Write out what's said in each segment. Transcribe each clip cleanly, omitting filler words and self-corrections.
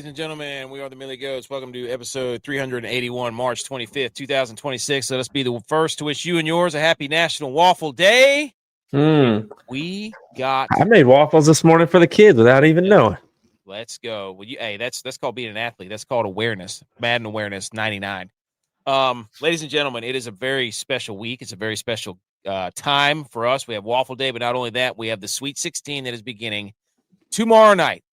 ladies and gentlemen. We are the Millie Goats. Welcome to episode 381, March 25th, 2026. Let us be the first to wish you and yours a happy National Waffle Day. I made waffles this morning for the kids without even knowing. Let's go. Well, that's called being an athlete. That's called awareness. Madden Awareness 99. Ladies and gentlemen, it is a very special week. It's a very special time for us. We have Waffle Day, but not only that, we have the Sweet 16 that is beginning tomorrow night.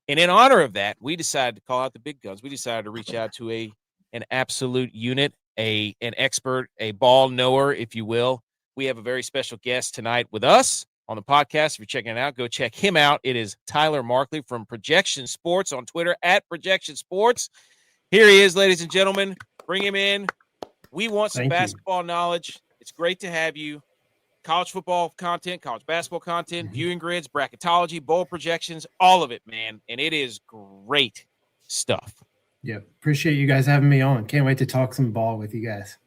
And in honor of that, we decided to call out the big guns. We decided to reach out to an absolute unit, an expert, a ball knower, if you will. We have a very special guest tonight with us on the podcast. If you're checking it out, go check him out. It is Tyler Markley from Projection Sports on Twitter, at Projection Sports. Here he is, ladies and gentlemen. Bring him in. We want some basketball knowledge. It's great to have you. College football content, college basketball content, viewing grids, bracketology, bowl projections, all of it, man. And it is great stuff. Yeah, appreciate you guys having me on. Can't wait to talk some ball with you guys.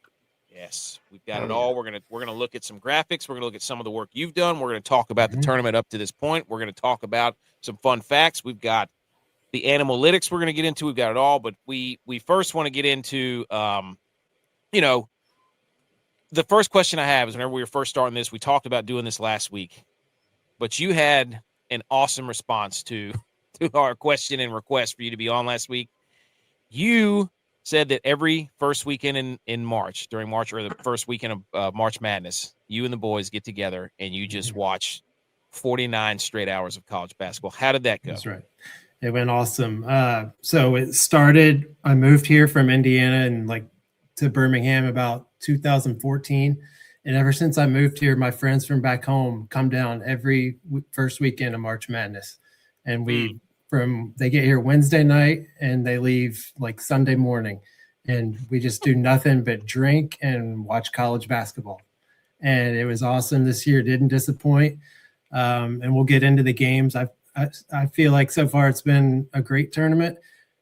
Yes, we've got it all. We're gonna look at some graphics. We're gonna look at some of the work you've done. We're gonna talk about the tournament up to this point. We're gonna talk about some fun facts. We've got the Animal-itics we're gonna get into. We've got it all, but we first want to get into the first question I have is whenever we were first starting this, we talked about doing this last week, but you had an awesome response to our question and request for you to be on last week. You said that every first weekend in March, during March, or the first weekend of March Madness, you and the boys get together and you just watch 49 straight hours of college basketball. How did that go? That's right. It went awesome. So it started, I moved here from Indiana and to Birmingham about 2014. And ever since I moved here, my friends from back home come down every first weekend of March Madness. And they get here Wednesday night and they leave Sunday morning. And we just do nothing but drink and watch college basketball. And it was awesome this year. Didn't disappoint. And we'll get into the games. I feel like so far it's been a great tournament.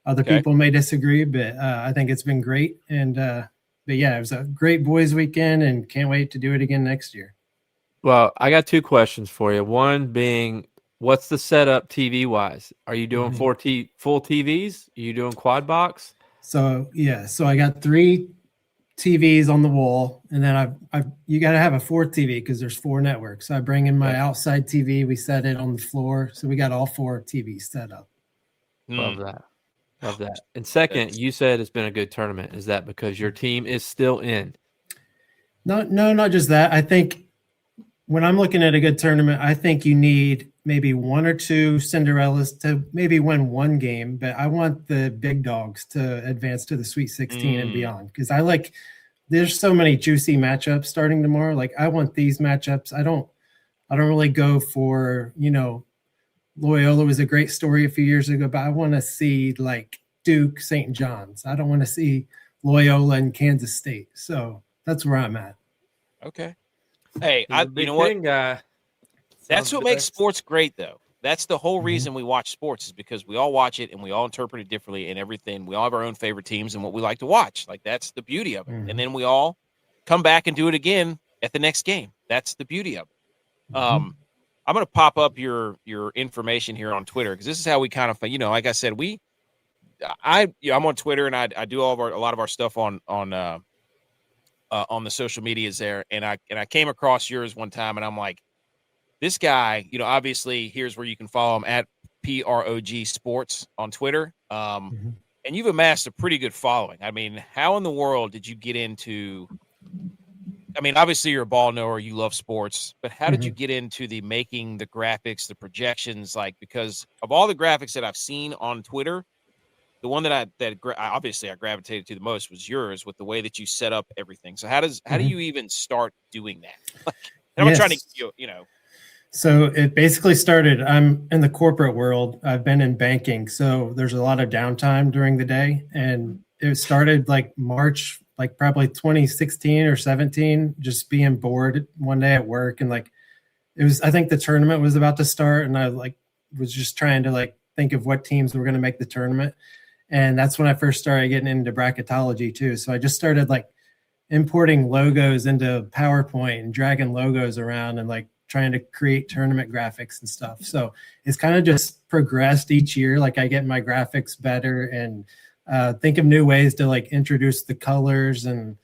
Other people may disagree, but I think it's been great. And but yeah, it was a great boys weekend and can't wait to do it again next year. Well, I got two questions for you. One being, what's the setup TV-wise? Are you doing full TVs? Are you doing quad box? So I got 3 TVs on the wall, and then you got to have a 4th TV because there's 4 networks. So I bring in my outside TV. We set it on the floor, so we got all 4 TVs set up. Love that. And second, you said it's been a good tournament. Is that because your team is still in? No, not just that. I think when I'm looking at a good tournament, I think you need maybe 1 or 2 Cinderellas to maybe win 1 game, but I want the big dogs to advance to the Sweet 16 and beyond, because there's so many juicy matchups starting tomorrow. I want these matchups. I don't really go for, Loyola was a great story a few years ago, but I want to see Duke, St. John's. I don't want to see Loyola and Kansas State. So that's where I'm at. Okay. Hey, you know what? That's what makes sports great, though. That's the whole reason we watch sports, is because we all watch it and we all interpret it differently and everything. We all have our own favorite teams and what we like to watch. That's the beauty of it. And then we all come back and do it again at the next game. That's the beauty of it. I'm going to pop up your information here on Twitter, because this is how we kind of, like I said, I'm on Twitter and I do a lot of our stuff on the social medias there. And I came across yours one time and I'm like, this guy, obviously here's where you can follow him at PROG Sports on Twitter. And you've amassed a pretty good following. I mean, how in the world did you get into, obviously you're a ball knower, you love sports, but how did you get into the making the graphics, the projections? Because of all the graphics that I've seen on Twitter, the one that I gravitated to the most was yours, with the way that you set up everything. So how do you even start doing that? I'm trying to, So it basically started, I'm in the corporate world. I've been in banking. So there's a lot of downtime during the day. And it started March, probably 2016 or 17, just being bored one day at work. And I think the tournament was about to start. And I was just trying to think of what teams were going to make the tournament. And that's when I first started getting into bracketology too. So I just started importing logos into PowerPoint and dragging logos around and trying to create tournament graphics and stuff. So it's kind of just progressed each year. Like I get my graphics better and think of new ways to like introduce the colors. And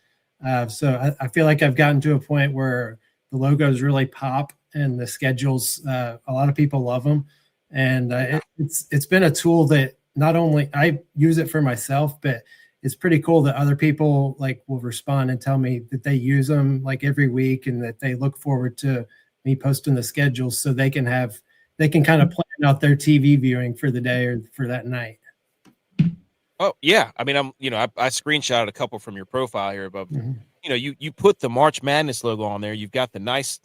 so I feel like I've gotten to a point where the logos really pop and the schedules, a lot of people love them. And it's been a tool that not only I use it for myself, but it's pretty cool that other people like will respond and tell me that they use them like every week and that they look forward to me posting the schedules so they can kind of plan out their TV viewing for the day or for that night. Oh yeah. I mean, I screenshotted a couple from your profile here above, you put the March Madness logo on there. You've got the nice,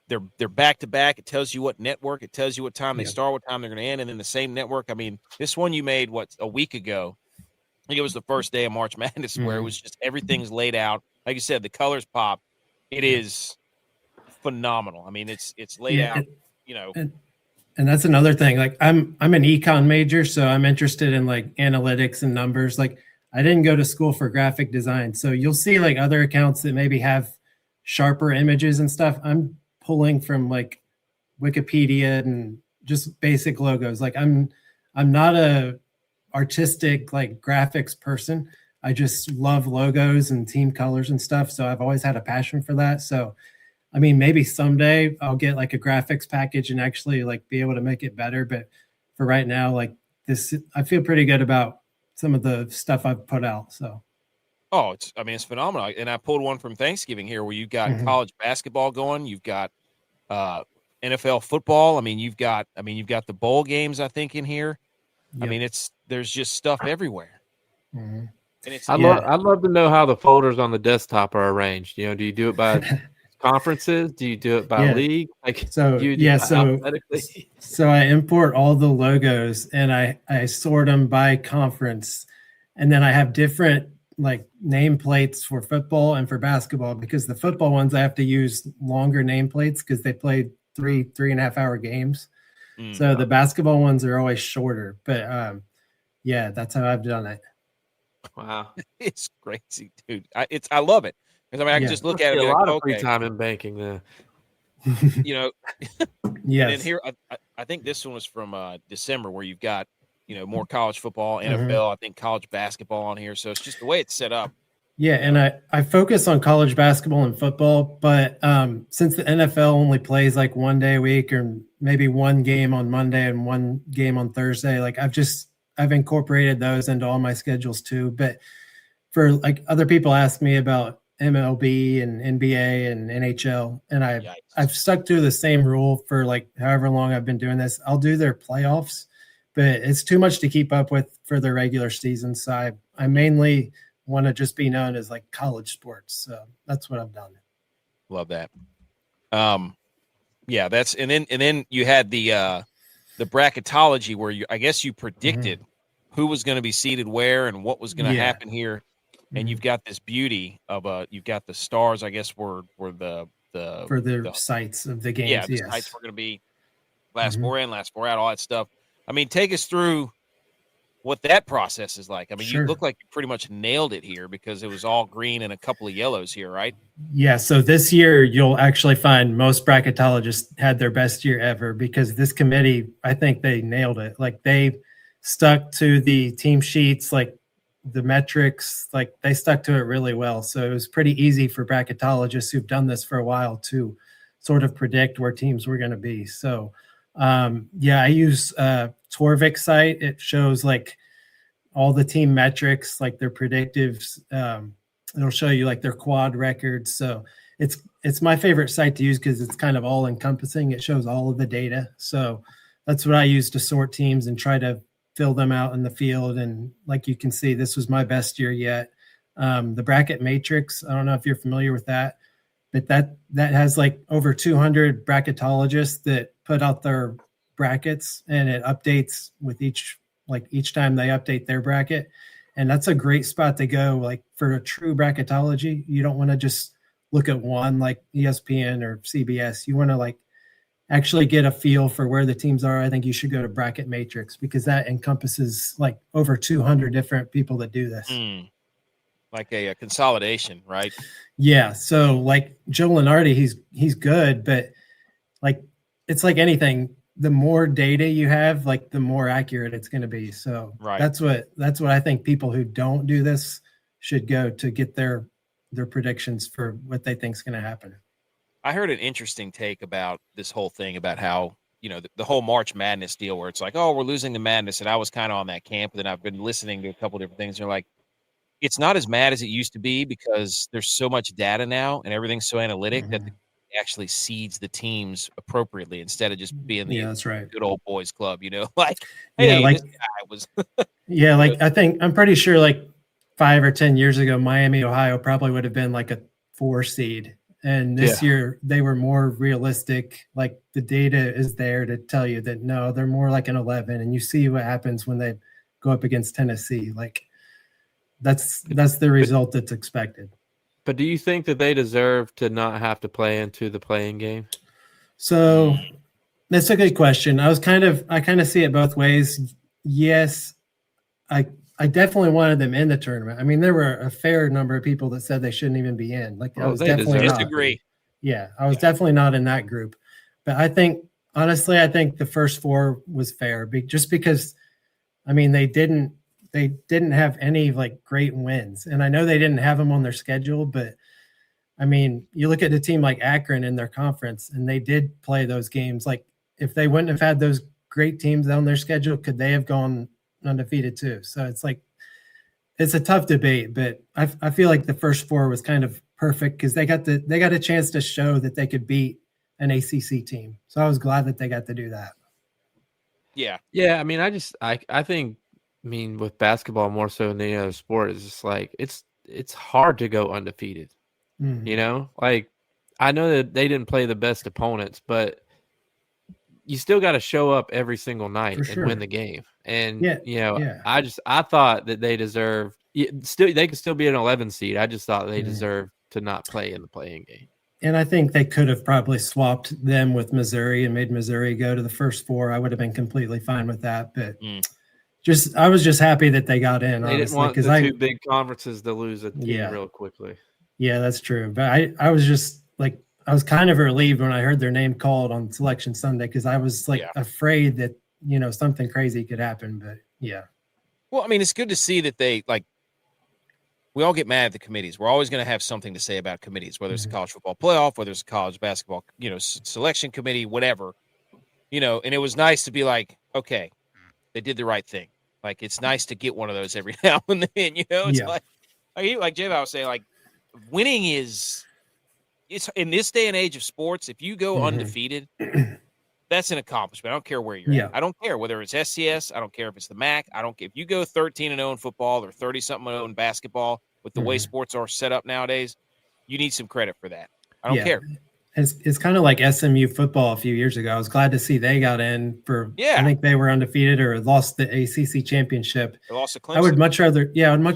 they're back to back. It tells you what network, it tells you what time they start, what time they're going to end. And then the same network. I mean, this one you made a week ago. I think it was the first day of March Madness where it was just everything's laid out. Like you said, the colors pop. It is phenomenal. I mean, it's laid out, And that's another thing. Like I'm an econ major, so I'm interested in like analytics and numbers. Like I didn't go to school for graphic design. So you'll see like other accounts that maybe have sharper images and stuff. I'm pulling from like Wikipedia and just basic logos. Like I'm not a artistic like graphics person. I just love logos and team colors and stuff. So I've always had a passion for that. So I mean, maybe someday I'll get like a graphics package and actually like be able to make it better. But for right now, like this, I feel pretty good about some of the stuff I've put out. So. Oh, it's phenomenal. And I pulled one from Thanksgiving here where you've got college basketball going. You've got NFL football. I mean, you've got the bowl games, I think, in here. Yep. I mean, there's just stuff everywhere. And I'd love to know how the folders on the desktop are arranged. Do you do it by conferences? Do you do it by league? Like so I import all the logos and I sort them by conference, and then I have different like nameplates for football and for basketball, because the football ones I have to use longer nameplates because they play 3.5 hour games. So the basketball ones are always shorter, but that's how I've done it. Wow, it's crazy, dude. I love it. Because I can just look at it. A lot of free time in banking there. Yes. And then here, I think this one was from December, where you've got more college football, NFL. I think college basketball on here. So it's just the way it's set up. Yeah, and I focus on college basketball and football, but since the NFL only plays like one day a week, or maybe one game on Monday and one game on Thursday, like I've incorporated those into all my schedules too. But for like other people ask me about MLB and NBA and NHL, and I've stuck to the same rule for like however long I've been doing this. I'll do their playoffs, but it's too much to keep up with for their regular season. So I mainly want to just be known as like college sports. So that's what I've done. Love that. That's and then you had the bracketology where I guess you predicted who was going to be seated where and what was going to happen here. And you've got this beauty of you've got the stars, I guess, were the sites of the games. Yeah, the sites were going to be last four in, last four out, all that stuff. I mean, take us through what that process is like. I mean, you look like you pretty much nailed it here because it was all green and a couple of yellows here, right? Yeah. So this year you'll actually find most bracketologists had their best year ever, because this committee, I think they nailed it. Like they stuck to the team sheets, like the metrics, like they stuck to it really well. So it was pretty easy for bracketologists who've done this for a while to sort of predict where teams were going to be. So I use Torvik site. It shows like all the team metrics, like their predictives. It'll show you like their quad records. So it's my favorite site to use because it's kind of all encompassing. It shows all of the data. So that's what I use to sort teams and try to fill them out in the field. And like you can see, this was my best year yet. The bracket matrix, I don't know if you're familiar with that, but that has like over 200 bracketologists that put out their brackets, and it updates with each time they update their bracket. And that's a great spot to go. Like for a true bracketology, you don't want to just look at one like ESPN or CBS. You want to like actually get a feel for where the teams are. I think you should go to Bracket Matrix because that encompasses like over 200 different people that do this. Like a consolidation, right? Yeah. So like Joe Lenardi, he's good, but like it's like anything. The more data you have, like the more accurate it's going to be. So Right. that's what I think people who don't do this should go to get their predictions for what they think is going to happen. I heard an interesting take about this whole thing about how, the whole March Madness deal where it's like, oh, we're losing the madness. And I was kind of on that camp. And then I've been listening to a couple different things. They're like, it's not as mad as it used to be because there's so much data now and everything's so analytic that the actually seeds the teams appropriately instead of just being the that's right. good old boys club, like, hey, this guy was. Yeah, like I'm pretty sure like 5 or 10 years ago, Miami, Ohio probably would have been like a 4 seed. And this year they were more realistic. Like the data is there to tell you that no, they're more like an 11. And you see what happens when they go up against Tennessee. Like that's the result that's expected. But do you think that they deserve to not have to play into the playing game? So that's a good question. I kind of see it both ways. Yes, I definitely wanted them in the tournament. I mean, there were a fair number of people that said they shouldn't even be in. Like I was definitely not. Disagree. Yeah, I was definitely not in that group. But I think the first 4 was fair, just because, I mean, they didn't have any like great wins, and I know they didn't have them on their schedule, but I mean, you look at a team like Akron in their conference, and they did play those games. Like if they wouldn't have had those great teams on their schedule, could they have gone undefeated too? So it's like it's a tough debate, but I feel like the first 4 was kind of perfect because they got a chance to show that they could beat an ACC team. So I was glad that they got to do that. Yeah. I mean, I think, with basketball more so than any other sport, it's just like it's hard to go undefeated. Like I know that they didn't play the best opponents, but you still got to show up every single night and win the game. And I thought that they deserved they could still be an 11 seed. I just thought they deserved to not play in the playing game. And I think they could have probably swapped them with Missouri and made Missouri go to the first 4. I would have been completely fine with that. But I was just happy that they got in. They didn't want the 2 big conferences to lose a team real quickly. Yeah, that's true. But I was just like, I was kind of relieved when I heard their name called on Selection Sunday because I was like afraid that, something crazy could happen. But yeah. Well, I mean, it's good to see that they we all get mad at the committees. We're always going to have something to say about committees, whether it's a college football playoff, whether it's a college basketball, selection committee, whatever, and it was nice to be like, okay, they did the right thing. Like, it's nice to get one of those every now and then, it's like Jay was saying, like winning it's in this day and age of sports. If you go undefeated, that's an accomplishment. I don't care where you're at. I don't care whether it's SCS. I don't care if it's the MAC. I don't care if you go 13-0 in football or 30-something in basketball with the way sports are set up nowadays. You need some credit for that. I don't care. It's kind of like SMU football a few years ago. I was glad to see they got in for. I think they were undefeated or lost the ACC championship. They lost to Clemson. I would much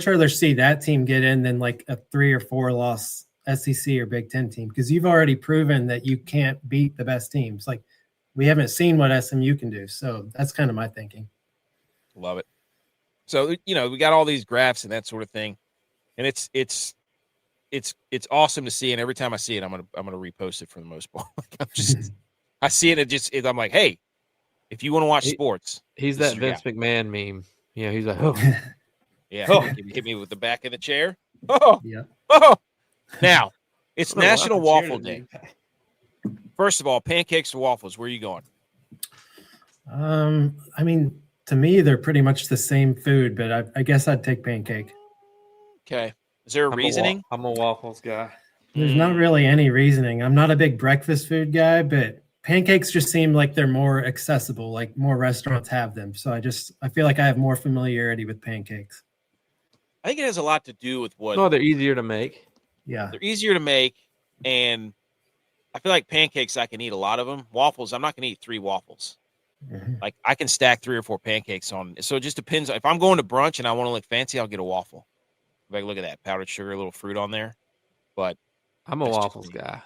rather see that team get in than like a 3 or 4 loss SEC or Big Ten team because you've already proven that you can't beat the best teams. Like we haven't seen what SMU can do, so that's kind of my thinking. Love it. So we got all these graphs and that sort of thing, and it's awesome to see. And every time I see it, I'm gonna repost it for the most part. I see it. I'm like, hey, if you want to watch sports, he's that Vince McMahon meme. Yeah, he's like, oh, yeah, hit me with the back of the chair. Oh, yeah. Oh. Now it's National Waffle Day. First of all, pancakes or waffles? Where are you going? I mean, to me, they're pretty much the same food, but I guess I'd take pancake. Okay. Is there a reasoning? I'm a waffles guy. There's not really any reasoning. I'm not a big breakfast food guy, but pancakes just seem like they're more accessible. Like more restaurants have them, so I feel like I have more familiarity with pancakes. I think it has a lot to do with what. No, they're easier to make. Yeah, they're easier to make, and I feel like pancakes, I can eat a lot of them. Waffles, I'm not going to eat 3 waffles. Mm-hmm. Like I can stack 3 or 4 pancakes on. So it just depends. If I'm going to brunch and I want to look fancy, I'll get a waffle. Like look at that powdered sugar, a little fruit on there. But I'm a waffles guy.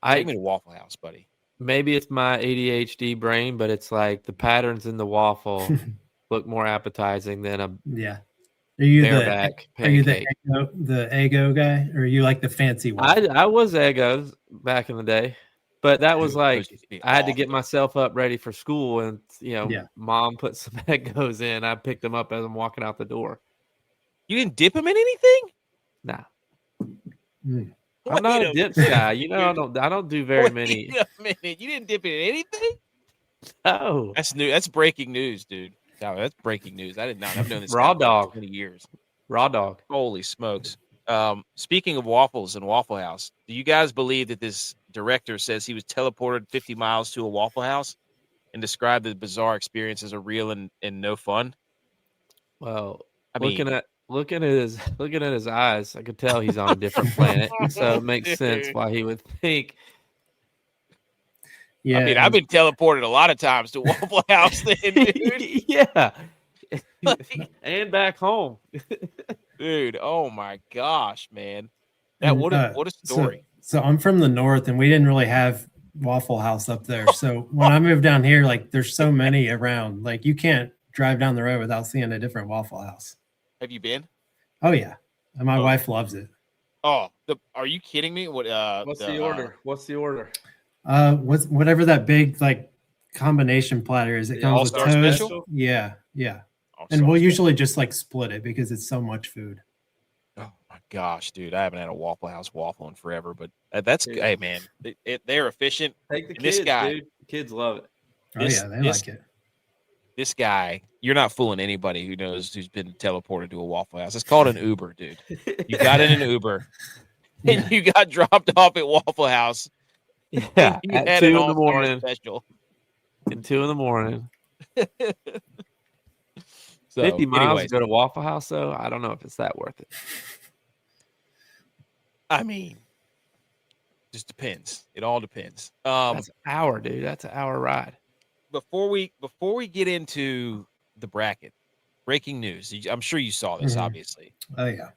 Take me to Waffle House, buddy. Maybe it's my ADHD brain, but it's like the patterns in the waffle look more appetizing than a Are you the Eggo guy, or are you like the fancy one? I was Eggos back in the day, But that was Dude, like those used to be I had to get awesome. myself up ready for school, and Yeah. Mom put some Eggos in. I picked them up as I'm walking out the door. You didn't dip them in anything? Nah, Mm. I'm not a dips guy. I don't do very many. Wait a minute, you didn't dip it in anything? Oh, That's new. That's breaking news, dude. No, that's breaking news. I did not. I've known this Raw guy for like dog. 20 years. Raw dog. Holy smokes. Speaking of waffles and Waffle House, do you guys believe that this director says he was teleported 50 miles to a Waffle House and described the bizarre experience as a real and no fun? Well, I mean, looking at his eyes, I could tell he's on a different planet. So it makes sense why he would think. Yeah. I mean, I've been teleported a lot of times to Waffle House then, dude. Yeah. And back home. Dude, oh my gosh, man. That what a story. So I'm from the north, and we didn't really have Waffle House up there. So when I moved down here, like there's so many around, like you can't drive down the road without seeing a different Waffle House. Have you been? Oh yeah, and my wife loves it. Oh, are you kidding me? What's the order? What's the order? Whatever that big like combination platter is. It comes with All-Star toast. Special? Yeah. All-Star And we'll Special. usually just like split it because it's so much food. Oh my gosh, dude! I haven't had a Waffle House waffle in forever, but that's hey man, they're efficient. Take the And kids, this guy, dude. Kids love it. They like it. This guy, you're not fooling anybody who's been teleported to a Waffle House. It's called an Uber, dude. You got in an Uber, and you got dropped off at Waffle House. Yeah, You at had 2 an in the all-star morning. special. At 2 in the morning. So, 50 miles anyways, to go to Waffle House, though. I don't know if it's that worth it. I mean, just depends. It all depends. That's an hour, dude. That's an hour ride. Before we get into the bracket, breaking news. I'm sure you saw this, obviously. Oh yeah.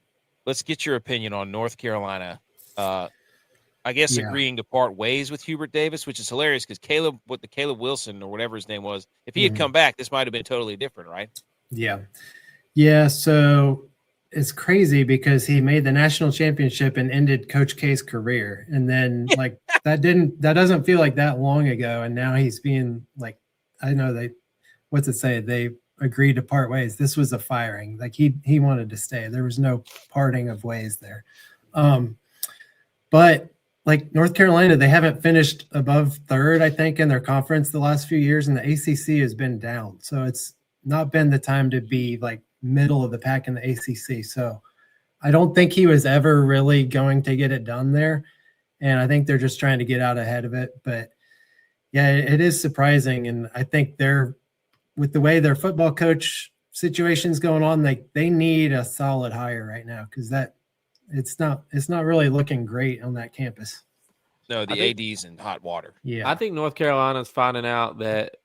Let's get your opinion on North Carolina. I guess agreeing to part ways with Hubert Davis, which is hilarious because Caleb Wilson or whatever his name was, if he had come back, this might have been totally different, right? Yeah. So it's crazy because he made the national championship and ended Coach K's career, and then like that doesn't feel like that long ago, and now he's being like, I know they agreed to part ways. This was a firing. Like he wanted to stay. There was no parting of ways there. But like North Carolina, they haven't finished above third, I think, in their conference the last few years, and the ACC has been down. So it's not been the time to be like middle of the pack in the ACC. So I don't think he was ever really going to get it done there. And I think they're just trying to get out ahead of it. But yeah, it is surprising. And I think with the way their football coach situation's going on, they need a solid hire right now because it's not really looking great on that campus. No, the AD's in hot water. Yeah. I think North Carolina's finding out that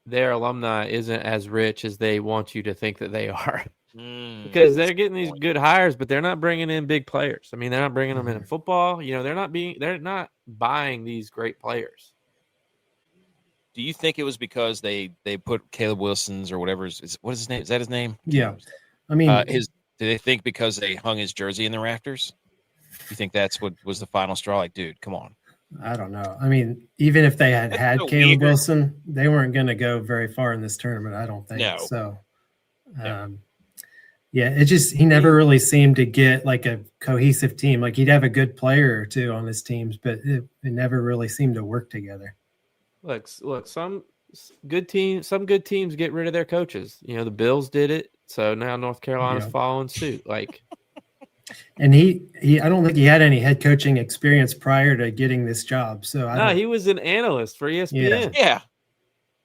their alumni isn't as rich as they want you to think that they are. Because they're getting these good hires, but they're not bringing in big players. I mean, they're not bringing them in football. They're not buying these great players. Do you think it was because they put Caleb Wilson's or whatever what is his name? Is that his name? Yeah. I mean, do they think because they hung his jersey in the rafters? You think that's what was the final straw? Like, dude, come on. I don't know. I mean, even if they had so Caleb weird. Wilson, they weren't going to go very far in this tournament, I don't think. No. So, he never really seemed to get like a cohesive team. Like he'd have a good player or two on his teams, but it never really seemed to work together. Look, some good teams get rid of their coaches. The Bills did it, so now North Carolina's following suit. Like, and I don't think he had any head coaching experience prior to getting this job. So he was an analyst for ESPN. Yeah.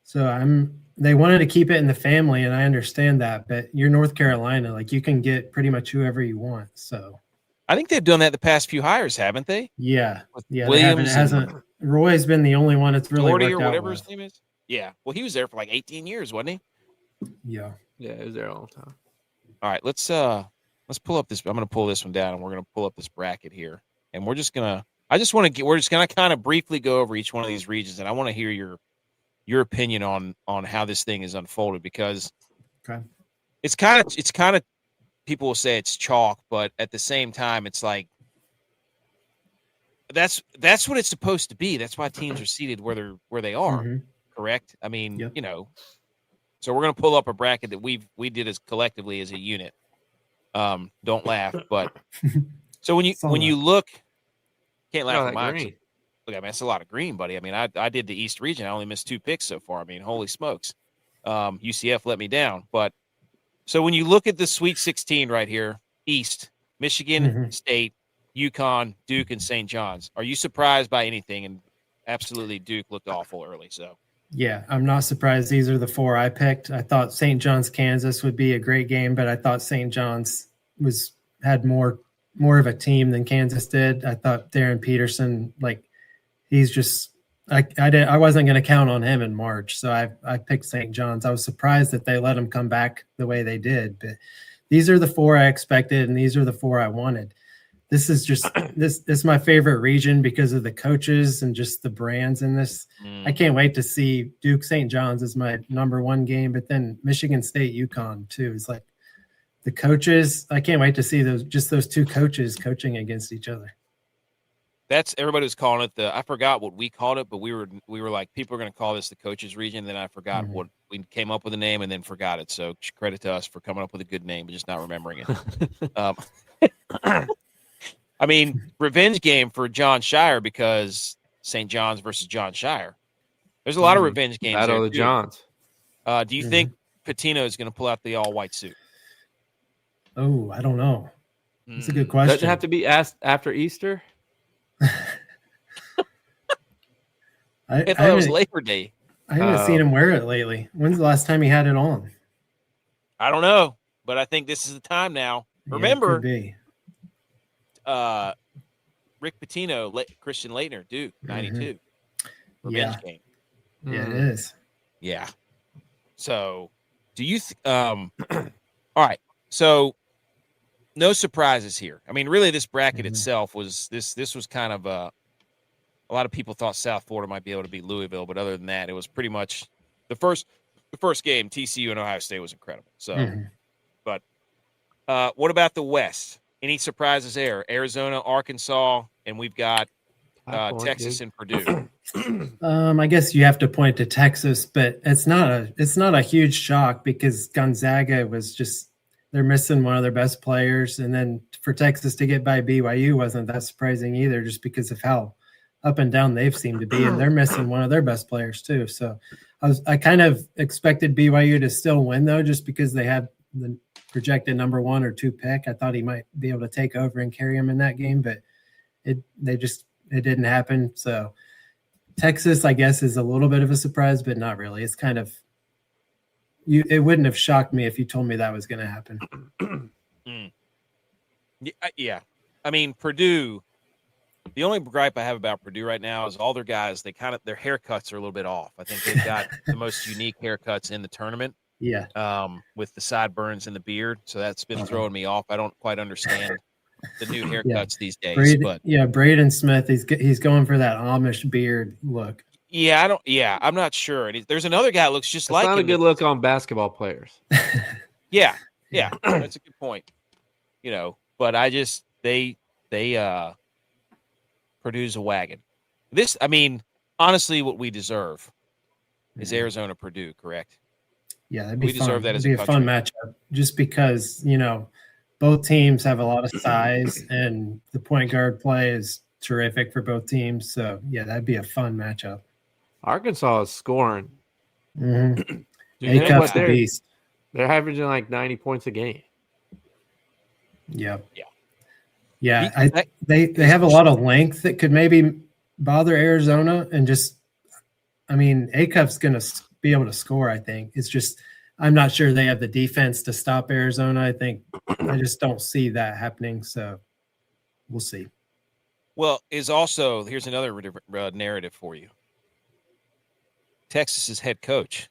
So they wanted to keep it in the family, and I understand that. But you're North Carolina, like you can get pretty much whoever you want. So I think they've done that the past few hires, haven't they? Yeah. Williams Roy's been the only one that's really Doherty worked or out whatever with. his name is. Yeah. Well, he was there for like 18 years, wasn't he? Yeah. Yeah, he was there a long time. All right, let's pull up this. I'm going to pull this one down, and we're going to pull up this bracket here, and we're just going to kind of briefly go over each one of these regions, and I want to hear your opinion on how this thing is unfolded because it's kind of people will say it's chalk, but at the same time, it's like that's what it's supposed to be. That's why teams are seated where they are. Correct. I mean, so we're going to pull up a bracket that we did as collectively as a unit. Don't laugh, but so when you look, can't laugh at mine. Look, I mean, that's a lot of green, buddy. I mean, I did the East region. I only missed 2 picks so far. I mean, holy smokes. UCF let me down. But so when you look at the Sweet 16 right here, East, Michigan State, UConn, Duke, and St. John's. Are you surprised by anything? And absolutely, Duke looked awful early. So yeah, I'm not surprised. These are the 4 I picked. I thought St. John's, Kansas would be a great game, but I thought St. John's had more of a team than Kansas did. I thought Darren Peterson, like, he's just I wasn't going to count on him in March, so I picked St. John's. I was surprised that they let him come back the way they did, but these are the 4 I expected, and these are the 4 I wanted. This is just this is my favorite region because of the coaches and just the brands in this. I can't wait to see Duke St. John's as my #1 game, but then Michigan State UConn too. It's like the coaches. I can't wait to see those 2 coaches coaching against each other. That's everybody was calling it I forgot what we called it, but we were like, people are going to call this the coaches region. Then I forgot what we came up with a name and then forgot it. So credit to us for coming up with a good name, but just not remembering it. I mean, revenge game for John Shire because St. John's versus John Shire. There's a lot of revenge games. Battle of the Johns. Do you think Patino is going to pull out the all-white suit? Oh, I don't know. That's a good question. Does it have to be asked after Easter? I thought it was Labor Day. I haven't seen him wear it lately. When's the last time he had it on? I don't know, but I think this is the time now. Remember, Rick Pitino, Christian Laettner, Duke, 92. Revenge game. Yeah, it is. Yeah. So, do you all right. So, no surprises here. I mean, really, this bracket itself was this was kind of a lot of people thought South Florida might be able to beat Louisville, but other than that, it was pretty much the first game. TCU and Ohio State was incredible. So, but what about the West? Any surprises there? Arizona, Arkansas, and we've got Texas and Purdue. I guess you have to point to Texas, but it's not a huge shock because Gonzaga was just. They're missing one of their best players. And then for Texas to get by BYU wasn't that surprising either, just because of how up and down they've seemed to be. And they're missing one of their best players too. So I kind of expected BYU to still win though, just because they had the projected #1 or 2 pick. I thought he might be able to take over and carry him in that game, but it didn't happen. So Texas, I guess, is a little bit of a surprise, but not really. It's kind of, it wouldn't have shocked me if you told me that was going to happen. Yeah. I mean, Purdue, the only gripe I have about Purdue right now is all their guys, their haircuts are a little bit off. I think they've got the most unique haircuts in the tournament. Yeah. With the sideburns and the beard. So that's been throwing me off. I don't quite understand the new haircuts these days. Braden Smith, he's going for that Amish beard look. Yeah, I'm not sure. There's another guy that looks just like him. It's not a good look on basketball players. Yeah, that's a good point. But I just they Purdue's a wagon. This, I mean, honestly, what we deserve is Arizona Purdue, correct? Yeah, that'd be fun. Deserve that as a fun matchup, just because both teams have a lot of size and the point guard play is terrific for both teams. So yeah, that'd be a fun matchup. Arkansas is scoring. A-Cup's the beast. They're averaging like 90 points a game. Yep. Yeah. They have a lot of length that could maybe bother Arizona, and just, I mean, A-Cup's going to be able to score, I think. It's just, I'm not sure they have the defense to stop Arizona. I just don't see that happening. So we'll see. Well, here's another narrative for you. Texas's head coach,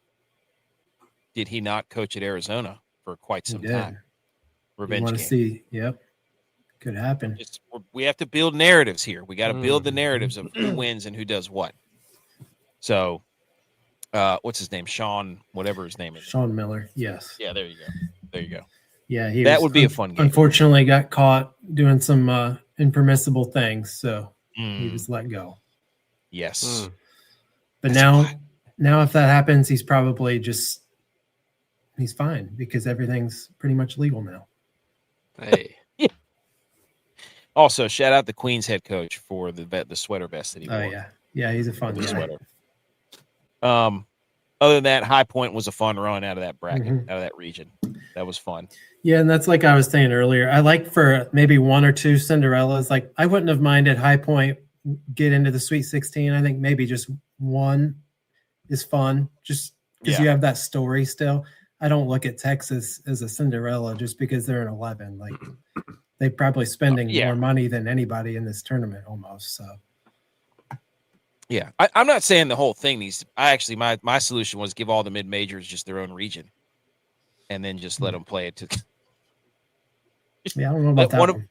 did he not coach at Arizona for quite some time? Revenge game. See, yep. Could happen. We have to build narratives here. We got to build the narratives of who wins and who does what. So, what's his name? Sean, whatever his name is. Sean Miller. Yes. Yeah, there you go. Yeah, that would be a fun game. Unfortunately, got caught doing some impermissible things. So He was let go. Yes. But now if that happens, he's probably he's fine because everything's pretty much legal now. Hey. Yeah. Also, shout out the Queens head coach for the sweater vest that he wore. Oh yeah. Yeah, he's a fun guy. Sweater. Other than that, High Point was a fun run out of that bracket, out of that region. That was fun. Yeah, and that's like I was saying earlier. I like for maybe one or two Cinderellas. Like I wouldn't have minded High Point get into the Sweet 16. I think maybe just one is fun, just because you have that story still. I don't look at Texas as a Cinderella just because they're an 11. Like they're probably spending more money than anybody in this tournament almost. So. Yeah, I'm not saying the whole thing needs to. My solution was give all the mid majors just their own region, and then just let them play it to. Yeah, I don't know about that one.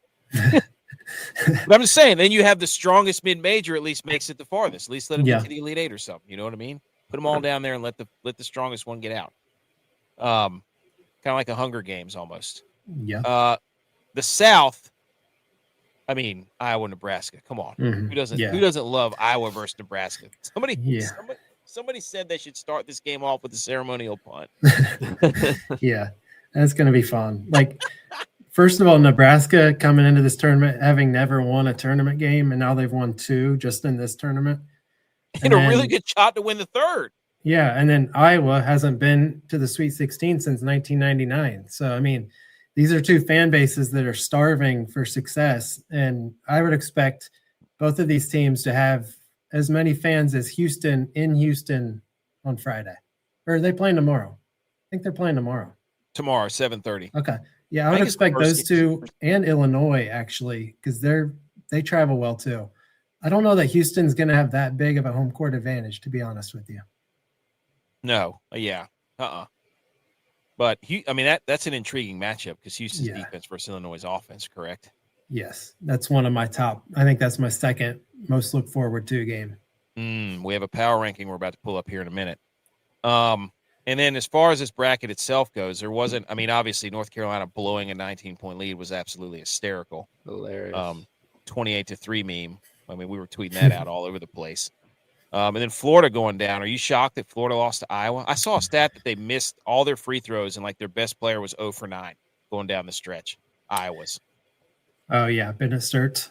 But I'm just saying, then you have the strongest mid major. At least makes it the farthest. At least let them get to the Elite Eight or something. You know what I mean? Put them all down there and let the strongest one get out. Kind of like a Hunger Games almost. Yeah. The South. I mean, Iowa, Nebraska. Come on, mm-hmm. Who doesn't love Iowa versus Nebraska? Somebody said they should start this game off with a ceremonial punt. Yeah, that's going to be fun. Like, first of all, Nebraska coming into this tournament having never won a tournament game, and now they've won 2 just in this tournament. And a really good shot to win the third. Yeah, and then Iowa hasn't been to the Sweet 16 since 1999. So, I mean, these are 2 fan bases that are starving for success, and I would expect both of these teams to have as many fans as Houston in Houston on Friday. Or are they playing tomorrow? I think they're playing tomorrow. Tomorrow, 7:30. Okay. Yeah, I would expect those 2 and Illinois, actually, because they travel well, too. I don't know that Houston's going to have that big of a home court advantage, to be honest with you. No. Yeah. But I mean that's an intriguing matchup because Houston's defense versus Illinois' offense, correct? Yes, that's one of my top. I think that's my second most look forward to game. We have a power ranking we're about to pull up here in a minute. And then as far as this bracket itself goes, there wasn't. I mean, obviously North Carolina blowing a 19-point lead was absolutely hysterical. Hilarious. 28-3 meme. I mean, we were tweeting that out all over the place. And then Florida going down. Are you shocked that Florida lost to Iowa? I saw a stat that they missed all their free throws and like their best player was 0 for 9 going down the stretch. Iowa's. Oh yeah, Bennett Sturts.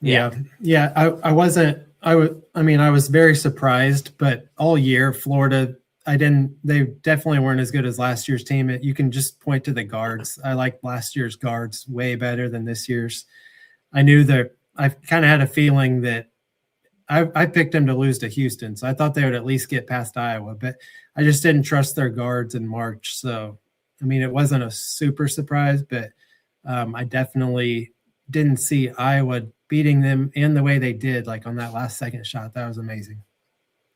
Yeah. I was very surprised, but all year Florida, they definitely weren't as good as last year's team. You can just point to the guards. I like last year's guards way better than this year's. I kind of had a feeling that I picked them to lose to Houston, so I thought they would at least get past Iowa, but I just didn't trust their guards in March. So, I mean, it wasn't a super surprise, but I definitely didn't see Iowa beating them in the way they did, like on that last second shot. That was amazing.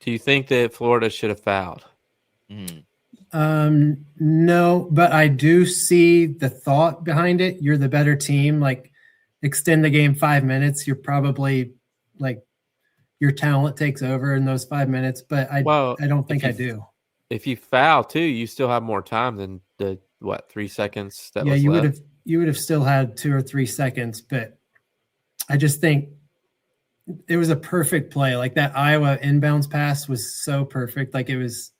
Do you think that Florida should have fouled? No, but I do see the thought behind it. You're the better team. Like, extend the game 5 minutes. You're probably like, your talent takes over in those 5 minutes, but I don't think I do. If you foul too, you still have more time than the 3 seconds that was left. You would have still had 2 or 3 seconds, but I just think it was a perfect play. Like that Iowa inbounds pass was so perfect. Like it was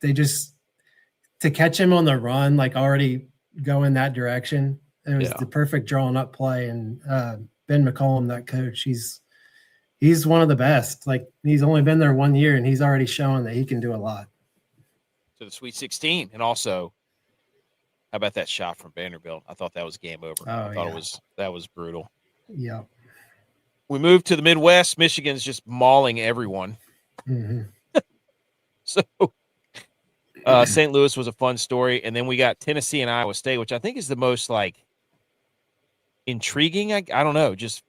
they just to catch him on the run, like already go in that direction. It was the perfect drawn up play. And Ben McCollum, that coach, he's one of the best. Like he's only been there 1 year and he's already shown that he can do a lot. To the Sweet 16. And also, how about that shot from Vanderbilt? I thought that was game over. I thought that was brutal. Yeah. We moved to the Midwest. Michigan's just mauling everyone. Mm-hmm. So St. Louis was a fun story. And then we got Tennessee and Iowa State, which I think is the most like intriguing. I don't know. Just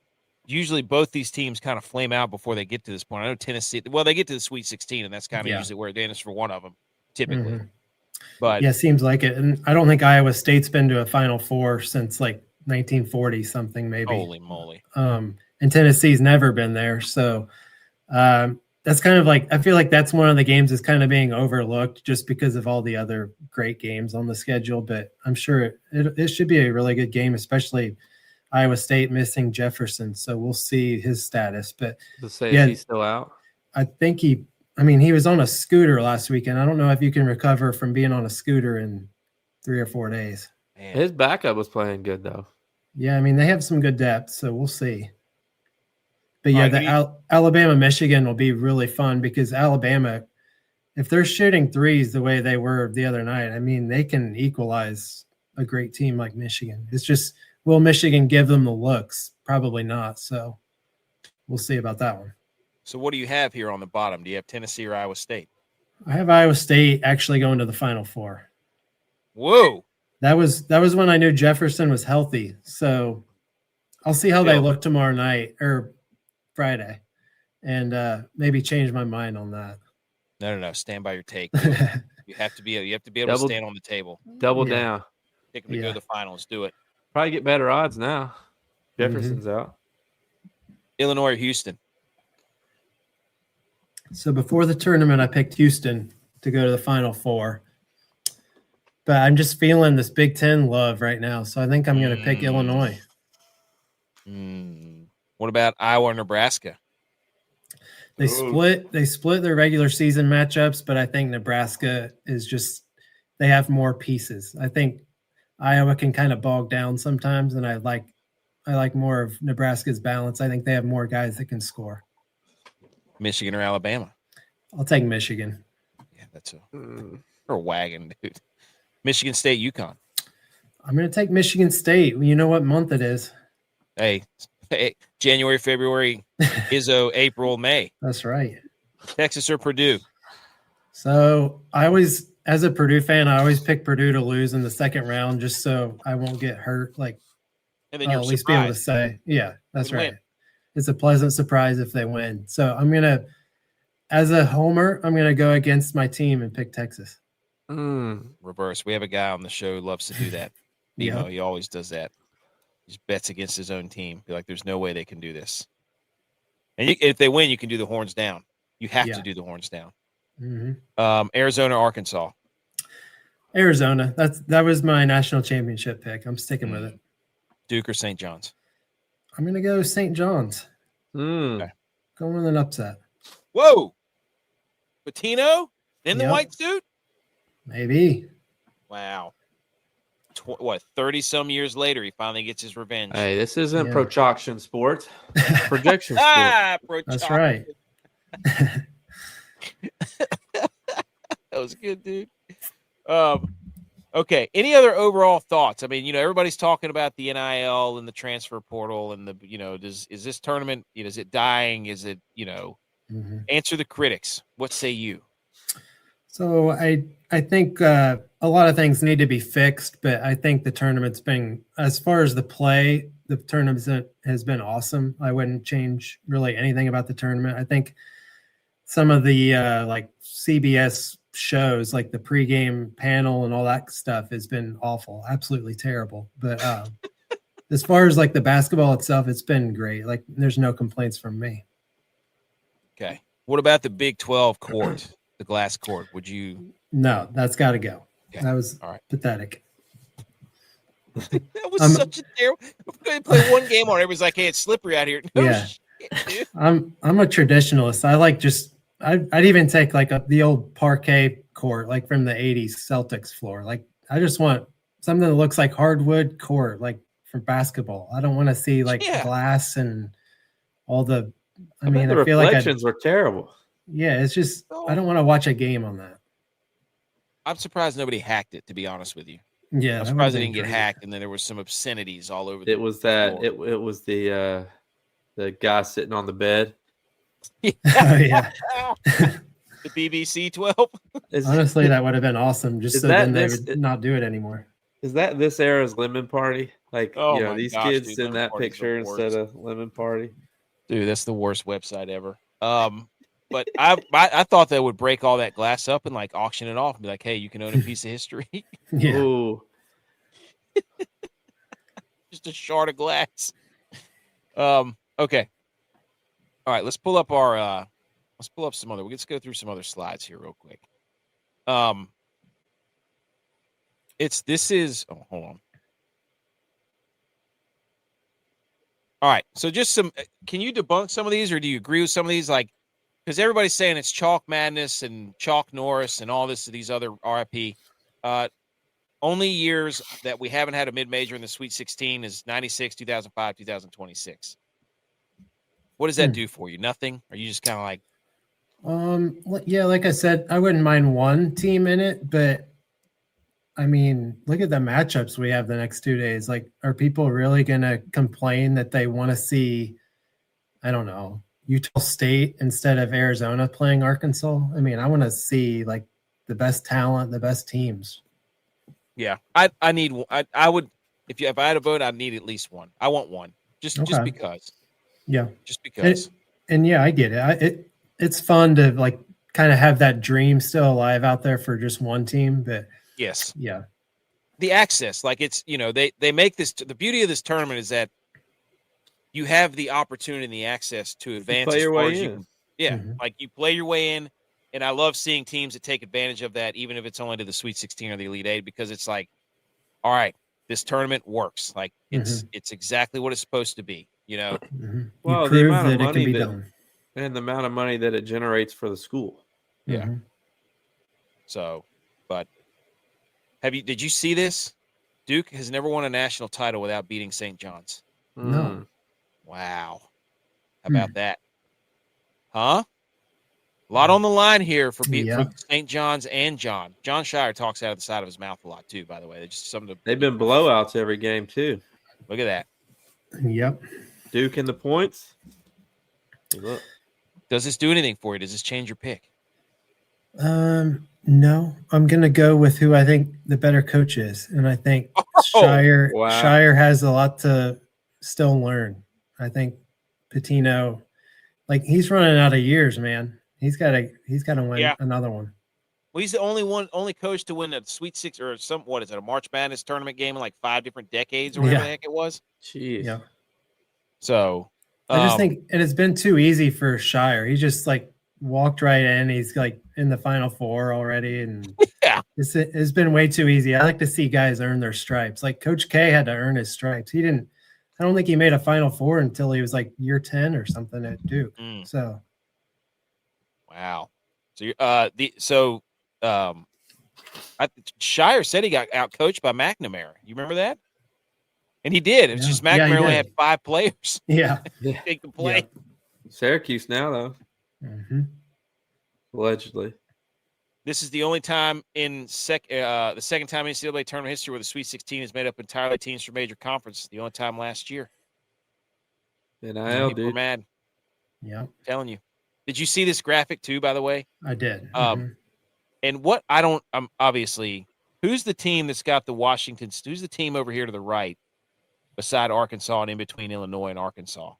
usually both these teams kind of flame out before they get to this point. I know Tennessee, they get to the Sweet 16, and that's kind of usually where it ends for one of them, typically. Mm-hmm. But yeah, seems like it. And I don't think Iowa State's been to a Final Four since like 1940 something, maybe. Holy moly. And Tennessee's never been there. So that's kind of like, I feel like that's one of the games that's kind of being overlooked just because of all the other great games on the schedule. But I'm sure it should be a really good game, especially Iowa State missing Jefferson, so we'll see his status. But To say yeah, if he's still out. I think he was on a scooter last weekend. I don't know if you can recover from being on a scooter in 3 or 4 days. Man. His backup was playing good though. Yeah, I mean they have some good depth, so we'll see. But yeah, Alabama Michigan will be really fun because Alabama, if they're shooting threes the way they were the other night, I mean they can equalize a great team like Michigan. It's just, will Michigan give them the looks? Probably not. So we'll see about that one. So what do you have here on the bottom? Do you have Tennessee or Iowa State? I have Iowa State actually going to the Final Four. Whoa. That was when I knew Jefferson was healthy. So I'll see how they look tomorrow night or Friday, and maybe change my mind on that. No. Stand by your take. You have to be able to stand on the table. Double down. Pick them to go to the finals. Do it. Probably get better odds now. Jefferson's out. Illinois or Houston? So before the tournament, I picked Houston to go to the Final Four. But I'm just feeling this Big Ten love right now. So I think I'm going to pick Illinois. What about Iowa or Nebraska? They split their regular season matchups, but I think Nebraska is just, they have more pieces. I think Iowa can kind of bog down sometimes, and I like more of Nebraska's balance. I think they have more guys that can score. Michigan or Alabama? I'll take Michigan. Yeah, that's a wagon, dude. Michigan State, UConn. I'm going to take Michigan State. You know what month it is. Hey, January, February, Izzo, April, May. That's right. Texas or Purdue? So as a Purdue fan, I always pick Purdue to lose in the second round just so I won't get hurt. Like, and then you're at least be able to say, yeah, that's right. Win. It's a pleasant surprise if they win. So as a homer, I'm going to go against my team and pick Texas. Reverse. We have a guy on the show who loves to do that. Nemo, he always does that. He just bets against his own team. Be like, there's no way they can do this. And if they win, you can do the horns down. You have to do the horns down. Arizona, Arkansas. Arizona. That was my national championship pick. I'm sticking with it. Duke or St. John's? I'm going to go St. John's. Okay. Going with an upset. Whoa. Patino in the white suit? Maybe. Wow. 30-some years later, he finally gets his revenge. Hey, this isn't projection sports. Projection sport. That's right. That was good, dude. Okay. Any other overall thoughts? I mean, everybody's talking about the NIL and the transfer portal and is this tournament, is it dying? Is it, answer the critics. What say you? So I think a lot of things need to be fixed, but I think the tournament's been, as far as the play, the tournament has been awesome. I wouldn't change really anything about the tournament. I think some of the like CBS shows, like the pregame panel and all that stuff, has been awful, absolutely terrible. But as far as like the basketball itself, it's been great. Like there's no complaints from me. Okay. What about the Big 12 court, the glass court? Would you? No, that's got to go. Okay. That was pathetic. That was such a terrible. We're going to play one game on it. Everybody's like, "Hey, it's slippery out here." No shit, dude. I'm a traditionalist. I like I'd even take like the old parquet court, like from the '80s Celtics floor. Like I just want something that looks like hardwood court, like for basketball. I don't want to see like glass and all the. I mean, the reflections were terrible. Yeah, it's just I don't want to watch a game on that. I'm surprised nobody hacked it, to be honest with you. Yeah, I'm surprised it didn't get hacked, and then there was some obscenities all over. It was that it was the guy sitting on the bed. Yeah. The BBC 12. Honestly, that would have been awesome. Just so then they would not do it anymore. Is that this era's lemon party? Like, these kids in that picture instead of lemon party. Dude, that's the worst website ever. But I thought they would break all that glass up and like auction it off and be like, "Hey, you can own a piece of history." Yeah. Ooh. Just a shard of glass. Okay. All right, let's pull up some other. Let's go through some other slides here real quick. Hold on. All right. So just some. Can you debunk some of these, or do you agree with some of these? Like, because everybody's saying it's Chalk Madness and Chalk Norris and all this. These other RIP. Only years that we haven't had a mid-major in the Sweet 16 is 96, 2005, 2026. What does that do for you? Nothing? Are you just kind of like? Yeah, like I said, I wouldn't mind one team in it, but I mean, look at the matchups we have the next 2 days. Like, are people really going to complain that they want to see, I don't know, Utah State instead of Arizona playing Arkansas? I mean, I want to see like the best talent, the best teams. Yeah, I need. I would if I had a vote, I'd need at least one. I want one, just because. Yeah, just because. And yeah, I get it. It's fun to like kind of have that dream still alive out there for just one team, but yes, yeah, the access, like it's they make this. The beauty of this tournament is that you have the opportunity and the access to advance as far as you can. Yeah, like you play your way in. And I love seeing teams that take advantage of that, even if it's only to the Sweet 16 or the Elite Eight, because it's like, all right, this tournament works. Like it's exactly what it's supposed to be, Well, the amount of money and the amount of money that it generates for the school. Yeah. So, but did you see this? Duke has never won a national title without beating St. John's. No. Wow. How about that? Huh? A lot on the line here for St. John's and John. John Shire talks out of the side of his mouth a lot too, by the way. They've been blowouts every game too. Look at that. Yep. Duke in the points. Look. Does this do anything for you? Does this change your pick? No. I'm gonna go with who I think the better coach is. And I think Shire has a lot to still learn. I think Pitino, like he's running out of years, man. He's got to win another one. Well, he's the only coach to win a Sweet Six or what is it, a March Madness tournament game in like 5 different decades or whatever the heck it was. Jeez. Yeah. So I just think it's been too easy for Shire. He just like walked right in. He's like in the Final Four already, and it's been way too easy. I like to see guys earn their stripes. Like Coach K had to earn his stripes. He didn't. I don't think he made a Final Four until he was like year 10 or something at Duke. So. Wow. So Shire said he got out coached by McNamara. You remember that? And he did. It's just McNamara only had 5 players. Yeah. They can play. Syracuse now though. Allegedly. This is the only time in the second time in NCAA tournament history where the Sweet 16 is made up entirely teams from major conference. The only time last year. NIL, dude. We're mad. Yeah. I'm telling you. Did you see this graphic too, by the way? I did. And what obviously, who's the team that's got the who's the team over here to the right beside Arkansas and in between Illinois and Arkansas?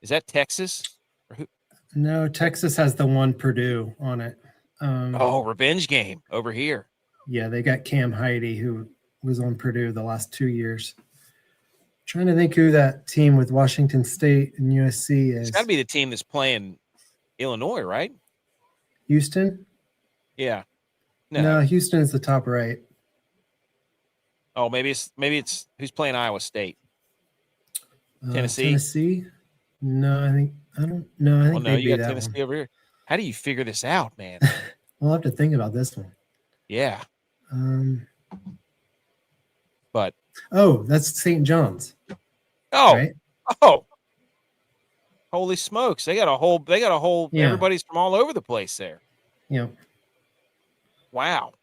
Is that Texas? Or who? No, Texas has the one Purdue on it. Revenge game over here. Yeah, they got Cam Heide, who was on Purdue the last 2 years. Trying to think who that team with Washington State and USC is. It's got to be the team that's playing Illinois, right? Houston? Yeah. No, Houston is the top right. Oh, maybe it's who's playing Iowa State? Tennessee? Tennessee? No, I think you got Tennessee over here. How do you figure this out, man? We'll have to think about this one. Yeah. But that's St. John's. Oh, right? Holy smokes! They got a whole. Everybody's from all over the place there. Yeah. Wow.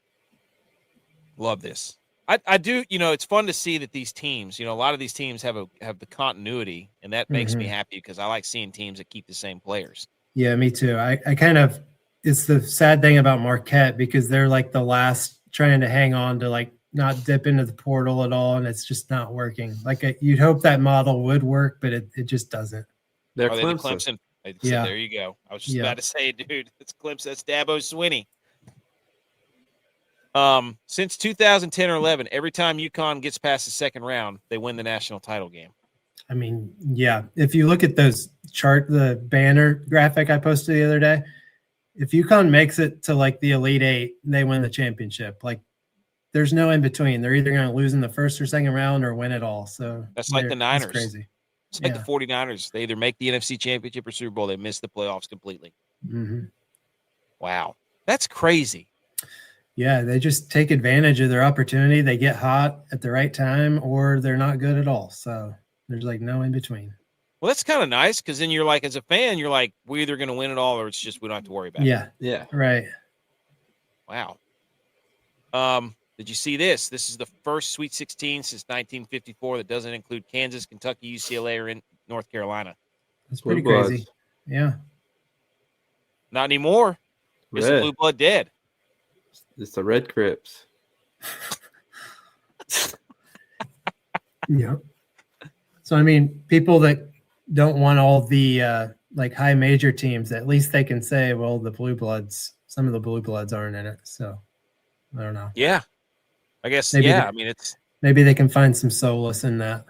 Love this. I do. It's fun to see that these teams. A lot of these teams have the continuity, and that makes me happy because I like seeing teams that keep the same players. Yeah, me too. I kind of. It's the sad thing about Marquette because they're like the last trying to hang on to like not dip into the portal at all, and it's just not working. Like you'd hope that model would work, but it just doesn't. They're Clemson. There you go. I was just about to say, dude, it's Clemson. That's Dabo Swinney. Since 2010 or 11, every time UConn gets past the second round, they win the national title game. I mean, yeah. If you look at the banner graphic I posted the other day, if UConn makes it to like the Elite Eight, they win the championship. Like, there's no in between. They're either going to lose in the first or second round or win it all. So that's like the Niners. Crazy. It's like the 49ers. They either make the NFC Championship or Super Bowl. They miss the playoffs completely. Mm-hmm. Wow. That's crazy. Yeah, they just take advantage of their opportunity. They get hot at the right time, or they're not good at all. So there's like no in between. Well, that's kind of nice because then you're like, as a fan, you're like, we're either going to win it all or it's just we don't have to worry about it. Yeah. Right. Wow. Did you see this? This is the first Sweet 16 since 1954 that doesn't include Kansas, Kentucky, UCLA, or in North Carolina. That's pretty crazy. Yeah. Not anymore. Is the blue blood dead? It's the Red Crips. Yeah. So, I mean, people that don't want all the like high major teams, at least they can say, well, some of the blue bloods aren't in it. So I don't know. Yeah. I guess, maybe I mean, maybe they can find some solace in that.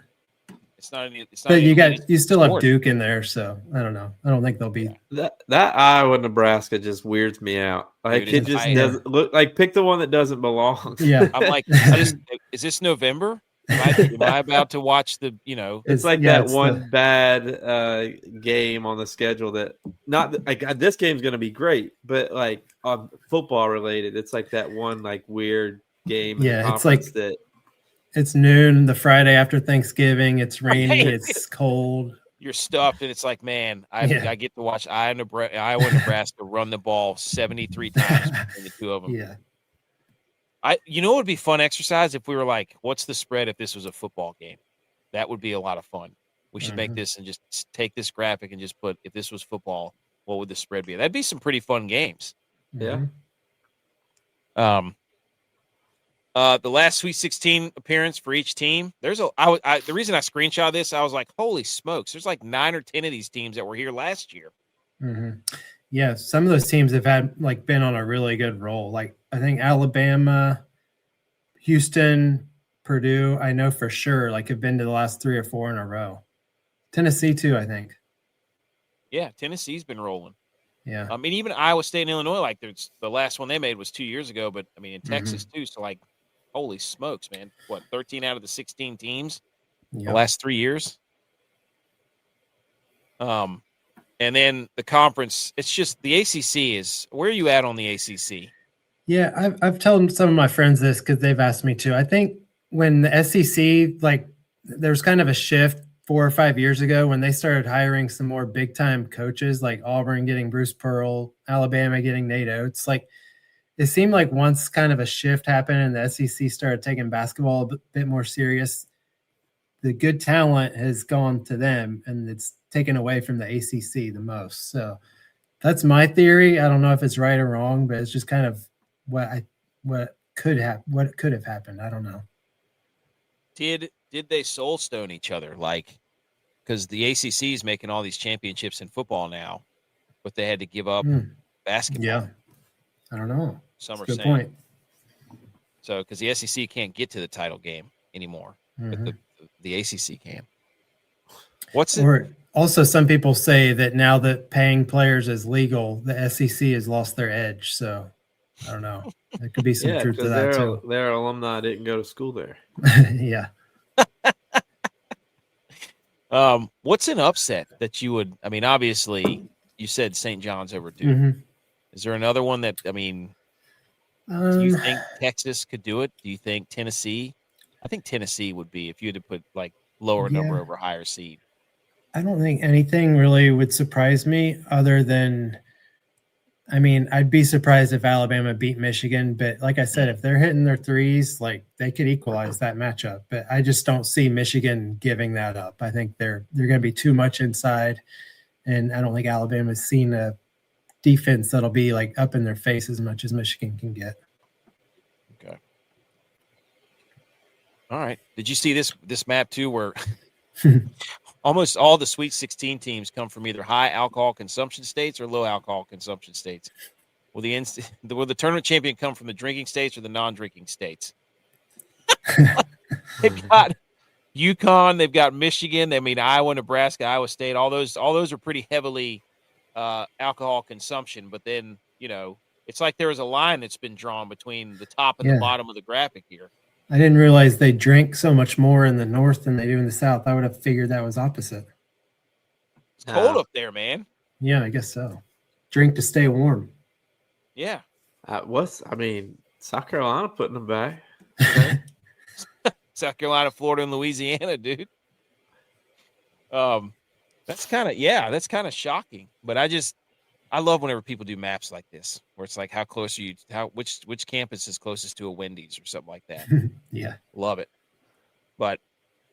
It's not but you still have Duke in there, so I don't know. I don't think they'll be that Iowa Nebraska just weirds me out. Like it just doesn't look like pick the one that doesn't belong. Yeah, I'm like, is this November? Am I about to watch the? It's like that one bad game on the schedule that not like this game's going to be great, but like on football related, it's like that one like weird game. Yeah, it's like that. It's noon the Friday after Thanksgiving. It's rainy. It's cold. You're stuffed, and it's like, man, I get to watch Iowa, Nebraska run the ball 73 times between the two of them. Yeah. It would be fun exercise if we were like, what's the spread if this was a football game? That would be a lot of fun. We should make this and just take this graphic and just put, if this was football, what would the spread be? That'd be some pretty fun games. Yeah. The last Sweet 16 appearance for each team. The reason I screenshot this, I was like, holy smokes, there's like 9 or 10 of these teams that were here last year. Mm-hmm. Yeah, some of those teams have been on a really good roll. Like I think Alabama, Houston, Purdue, I know for sure, like have been to the last 3 or 4 in a row. Tennessee too, I think. Yeah, Tennessee's been rolling. Yeah. I mean, even Iowa State and Illinois, like the last one they made was 2 years ago, but I mean in Texas too. So like, holy smokes, man! What 13 out of the 16 teams the last 3 years? And then the conference. It's just the ACC is. Where are you at on the ACC? Yeah, I've told some of my friends this because they've asked me to. I think when the SEC, like, there's kind of a shift 4 or 5 years ago when they started hiring some more big time coaches, like Auburn getting Bruce Pearl, Alabama getting Nate Oates. Like, it seemed like once kind of a shift happened and the SEC started taking basketball a bit more serious, the good talent has gone to them and it's taken away from the ACC the most. So that's my theory. I don't know if it's right or wrong, but it's just kind of what could have happened. I don't know. Did they soul stone each other? Like, because the ACC is making all these championships in football now, but they had to give up basketball. Yeah. I don't know. Some are saying. Good point. So, because the SEC can't get to the title game anymore, but the ACC can. Also, some people say that now that paying players is legal, the SEC has lost their edge. So, I don't know. There could be some truth to that too. Their alumni didn't go to school there. Yeah. What's an upset that you would? I mean, obviously, you said St. John's over Duke. Is there another one that? I mean, do you think Texas could do it? Do you think Tennessee? I think Tennessee would be if you had to put like lower number over higher seed. I don't think anything really would surprise me other than, I mean, I'd be surprised if Alabama beat Michigan, but like I said, if they're hitting their threes, like they could equalize that matchup. But I just don't see Michigan giving that up. I think they're going to be too much inside, and I don't think Alabama's seen a defense that'll be like up in their face as much as Michigan can get. Okay. All right. Did you see this map too, where almost all the Sweet 16 teams come from either high alcohol consumption states or low alcohol consumption states? Will the tournament champion come from the drinking states or the non-drinking states? They've got UConn, they've got Michigan, Iowa, Nebraska, Iowa State. All those are pretty heavily alcohol consumption. But then, it's like there was a line that's been drawn between the top and the bottom of the graphic here. I didn't realize they drink so much more in the north than they do in the south. I would have figured that was opposite. It's cold up there, man. Yeah, I guess so. Drink to stay warm. Yeah. South Carolina putting them back. Okay. South Carolina, Florida, and Louisiana, dude. That's kind of shocking. But I love whenever people do maps like this, where it's like, how close are you? Which campus is closest to a Wendy's or something like that? Yeah, love it. But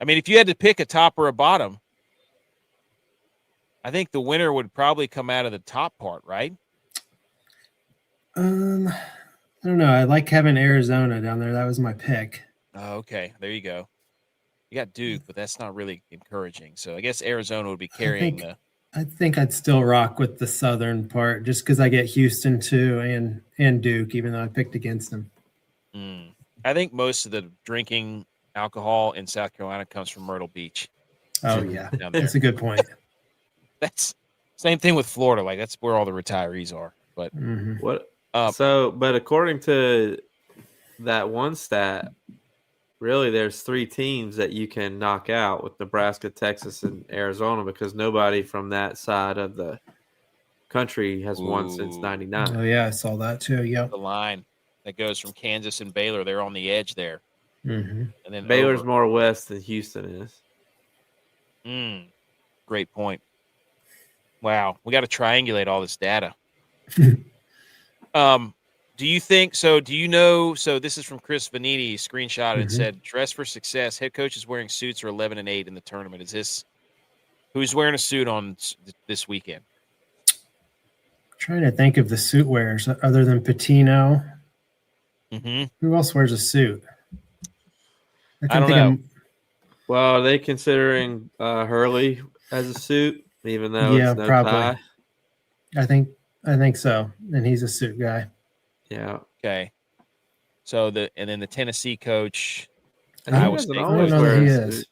I mean, if you had to pick a top or a bottom, I think the winner would probably come out of the top part, right? I don't know. I like having Arizona down there. That was my pick. Oh, okay, there you go. You got Duke, but that's not really encouraging. So I guess Arizona would be carrying I think I'd still rock with the southern part just because I get Houston too and Duke, even though I picked against them. I think most of the drinking alcohol in South Carolina comes from Myrtle Beach. Oh, yeah. That's a good point. That's same thing with Florida. Like, that's where all the retirees are. But but according to that one stat, really, there's 3 teams that you can knock out with Nebraska, Texas, and Arizona because nobody from that side of the country has won since '99. Oh, yeah, I saw that too. Yeah, the line that goes from Kansas and Baylor, they're on the edge there. And then Baylor's more west than Houston is. Great point. Wow, we got to triangulate all this data. Do you think so? Do you know? So this is from Chris Vanini, screenshot and said, "Dress for success. Head coaches wearing suits are 11-8 in the tournament." Is this who's wearing a suit on this weekend? I'm trying to think of the suit wearers other than Patino. Who else wears a suit? I don't know. Well, are they considering Hurley as a suit, even though it's no probably. tie? I think so, and he's a suit guy. Yeah. Okay. So then the Tennessee coach, Iowa State always wears a suit.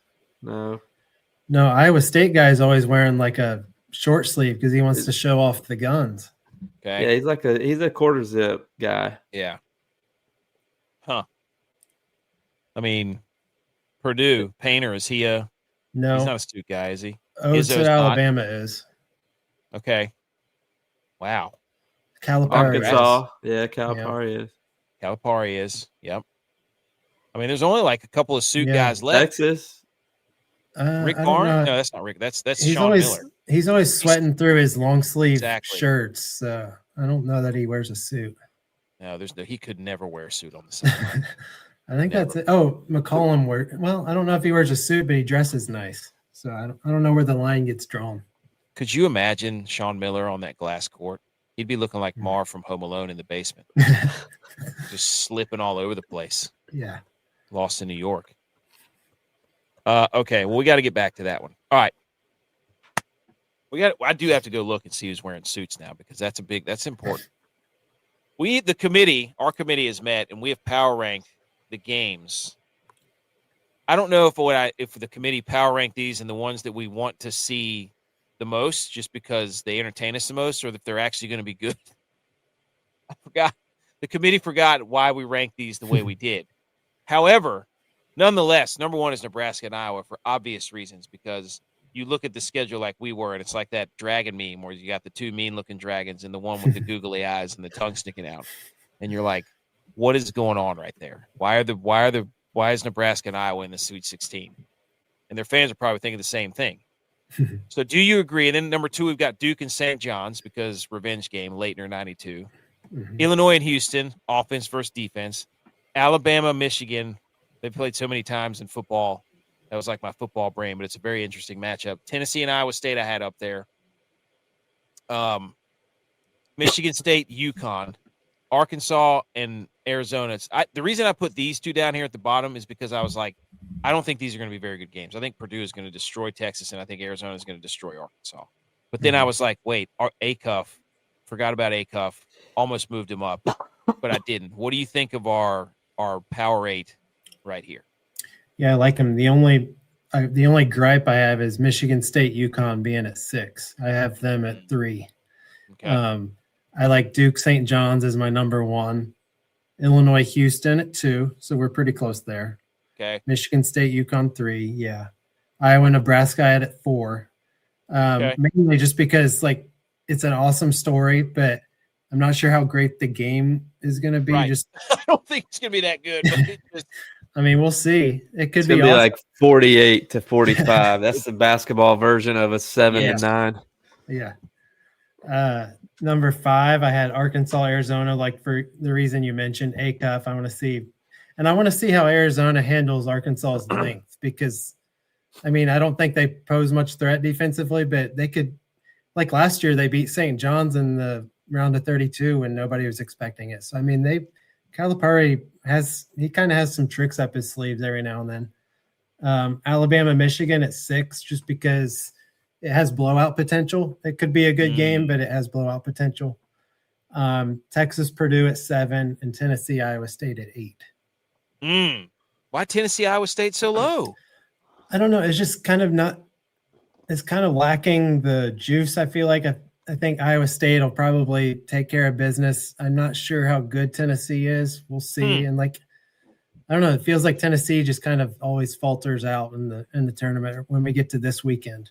No, Iowa State guy is always wearing like a short sleeve because he wants to show off the guns. Okay. Yeah, he's a quarter zip guy. Yeah. Huh. I mean, Purdue Painter, is he No, he's not a suit guy, is he? Oates at Alabama is. Okay. Wow. Arkansas. Yeah, Calipari is. Calipari is. Yep. I mean, there's only like a couple of suit guys left. Texas. Rick Barnes? No, that's not Rick. That's Sean Miller. He's always sweating through his long sleeve shirts. So I don't know that he wears a suit. No, he could never wear a suit on the side. I think that's it. Oh, McCollum I don't know if he wears a suit, but he dresses nice. So I don't know where the line gets drawn. Could you imagine Sean Miller on that glass court? He'd be looking like Marv from Home Alone in the basement. Just slipping all over the place. Yeah. Lost in New York. Okay, well, we got to get back to that one. All right. I do have to go look and see who's wearing suits now because that's important. Our committee has met and we have power ranked the games. I don't know if the committee power ranked these and the ones that we want to see the most just because they entertain us the most or if they're actually going to be good. I forgot. The committee forgot why we ranked these the way we did. However, nonetheless, number 1 is Nebraska and Iowa for obvious reasons because you look at the schedule like we were and it's like that dragon meme where you got the 2 mean-looking dragons and the one with the googly eyes and the tongue sticking out. And you're like, what is going on right there? Why is Nebraska and Iowa in the Sweet 16? And their fans are probably thinking the same thing. So do you agree? And then number 2, we've got Duke and St. John's because revenge game, Leitner 92. Illinois and Houston, offense versus defense. Alabama, Michigan. They've played so many times in football. That was like my football brain, but it's a very interesting matchup. Tennessee and Iowa State I had up there. Michigan State, UConn. Arkansas and Arizona. The reason I put these 2 down here at the bottom is because I was like, I don't think these are going to be very good games. I think Purdue is going to destroy Texas, and I think Arizona is going to destroy Arkansas. But then I was like, wait, Acuff, forgot about Acuff, almost moved him up, but I didn't. What do you think of our Power 8 right here? Yeah, I like him. The only gripe I have is Michigan State, UConn being at 6. I have them at 3. Okay. I like Duke St. John's as my number 1. Illinois, Houston at 2. So we're pretty close there. Okay. Michigan State, UConn 3. Yeah. Iowa, Nebraska I had at 4. Mainly just because like it's an awesome story, but I'm not sure how great the game is going to be. Right. Just I don't think it's going to be that good. But it just... I mean, we'll see. It could be awesome. awesome. Like 48-45. That's the basketball version of a 7-9. Yeah. Number 5, I had Arkansas, Arizona. Like for the reason you mentioned, ACUF. I want to see how Arizona handles Arkansas's length because, I mean, I don't think they pose much threat defensively, but they could. Like last year, they beat St. John's in the round of 32 when nobody was expecting it. So I mean, Calipari kind of has some tricks up his sleeves every now and then. Alabama, Michigan at 6, just because it has blowout potential. It could be a good game, but it has blowout potential. Texas, Purdue at 7, and Tennessee, Iowa State at 8. Why Tennessee, Iowa State so low? I don't know. It's just kind of not. It's kind of lacking the juice. I feel like I think Iowa State will probably take care of business. I'm not sure how good Tennessee is. We'll see. And like, I don't know. It feels like Tennessee just kind of always falters out in the tournament when we get to this weekend.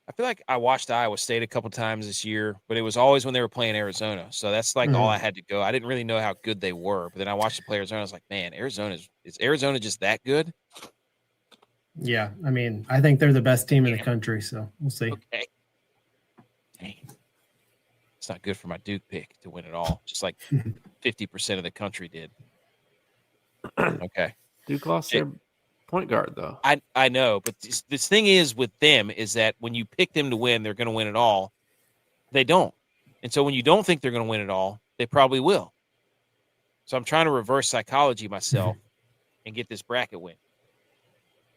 I feel like I watched Iowa State a couple times this year, but it was always when they were playing Arizona. So that's like all I had to go. I didn't really know how good they were, but then I watched them play Arizona. I was like, man, is Arizona just that good? Yeah, I mean, I think they're the best team in the country, so we'll see. Okay. Dang. It's not good for my Duke pick to win it all, just like 50% of the country did. Okay. Duke lost their point guard, though. I know, but this thing is with them is that when you pick them to win, they're going to win it all. They don't. And so when you don't think they're going to win it all, they probably will. So I'm trying to reverse psychology myself and get this bracket win.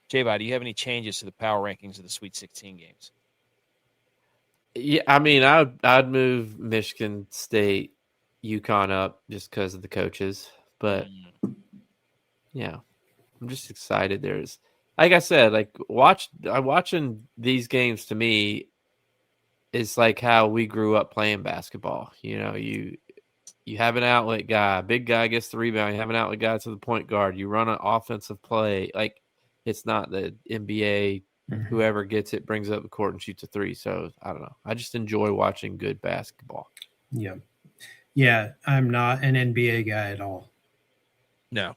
J-Bot, do you have any changes to the power rankings of the Sweet 16 games? Yeah, I mean, I'd move Michigan State, UConn up just because of the coaches. But, yeah, I'm just excited. There's, like I said, like watching these games to me is like how we grew up playing basketball. You know, you have an outlet guy, big guy gets the rebound. You have an outlet guy to the point guard. You run an offensive play. Like, it's not the NBA, whoever gets it brings up the court and shoots a 3. So, I don't know. I just enjoy watching good basketball. Yeah. Yeah, I'm not an NBA guy at all. No.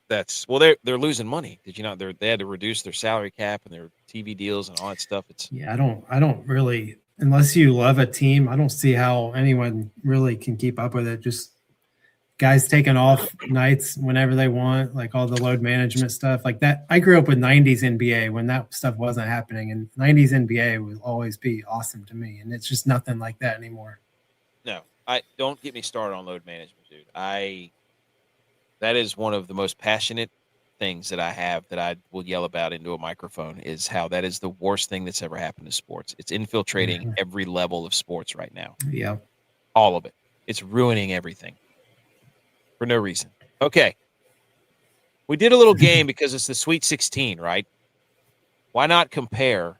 That's well, they're losing money. Did you not? They had to reduce their salary cap and their TV deals and all that stuff. I don't really, unless you love a team, I don't see how anyone really can keep up with it. Just guys taking off nights whenever they want, like all the load management stuff like that. I grew up with 90s NBA when that stuff wasn't happening, and 90s NBA will always be awesome to me, and it's just nothing like that anymore. No, I don't get me started on load management, dude. That is one of the most passionate things that I have that I will yell about into a microphone is how that is the worst thing that's ever happened to sports. It's infiltrating every level of sports right now. Yeah. All of it. It's ruining everything for no reason. Okay. We did a little game because it's the Sweet 16, right? Why not compare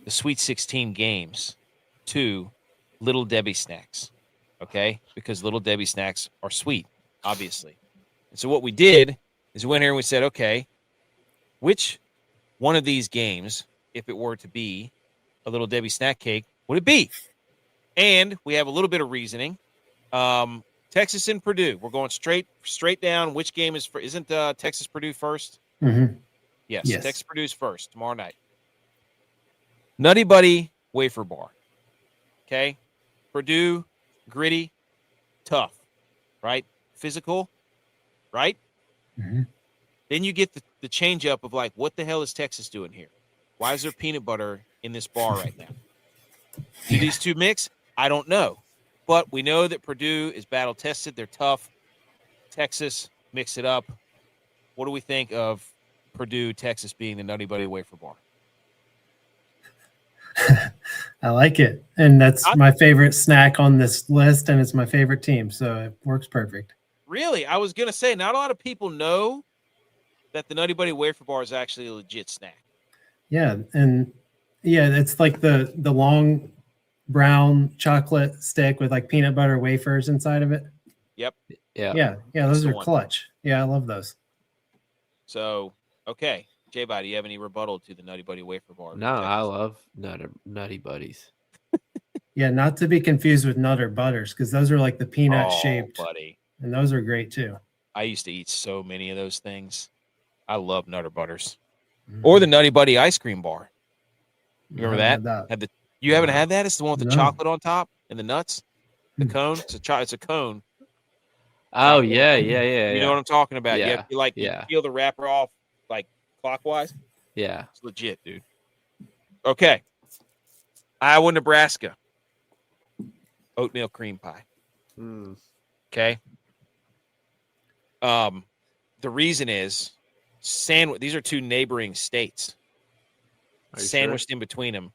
the Sweet 16 games to Little Debbie snacks? Okay? Because Little Debbie snacks are sweet, obviously. And so what we did is we went here and we said, okay, which one of these games, if it were to be a Little Debbie snack cake, would it be? And we have a little bit of reasoning. Texas and Purdue. We're going straight down. Which game isn't Texas Purdue first? Mm-hmm. Yes, Texas Purdue's first tomorrow night. Nutty Buddy Wafer Bar. Okay, Purdue, gritty, tough, right? Physical, right? Mm-hmm. Then you get the change up of like, what the hell is Texas doing here? Why is there peanut butter in this bar right now? Do these two mix? I don't know. But we know that Purdue is battle tested. They're tough. Texas, mix it up. What do we think of Purdue, Texas being the Nutty Buddy Wafer Bar? I like it. And that's my favorite snack on this list, and it's my favorite team. So it works perfect. Really? I was going to say, not a lot of people know that the Nutty Buddy Wafer Bar is actually a legit snack. Yeah. And yeah, it's like the long brown chocolate stick with like peanut butter wafers inside of it. Yep. Yeah. Those are clutch. Yeah, I love those. So, okay. J-Bot, do you have any rebuttal to the Nutty Buddy wafer bar? No, I love Nutty Buddies. Yeah, not to be confused with Nutter Butters, because those are like the peanut shaped, buddy. and those are great too. I used to eat so many of those things. I love Nutter Butters. Or the Nutty Buddy ice cream bar. You remember that? You haven't had that? It's the one with the chocolate on top and the nuts. The cone. It's a cone. Oh yeah. You know what I'm talking about? Yeah. You peel the wrapper off like clockwise. Yeah. It's legit, dude. Okay. Iowa, Nebraska. Oatmeal cream pie. Okay. The reason is these are two neighboring states. Sandwiched in between them,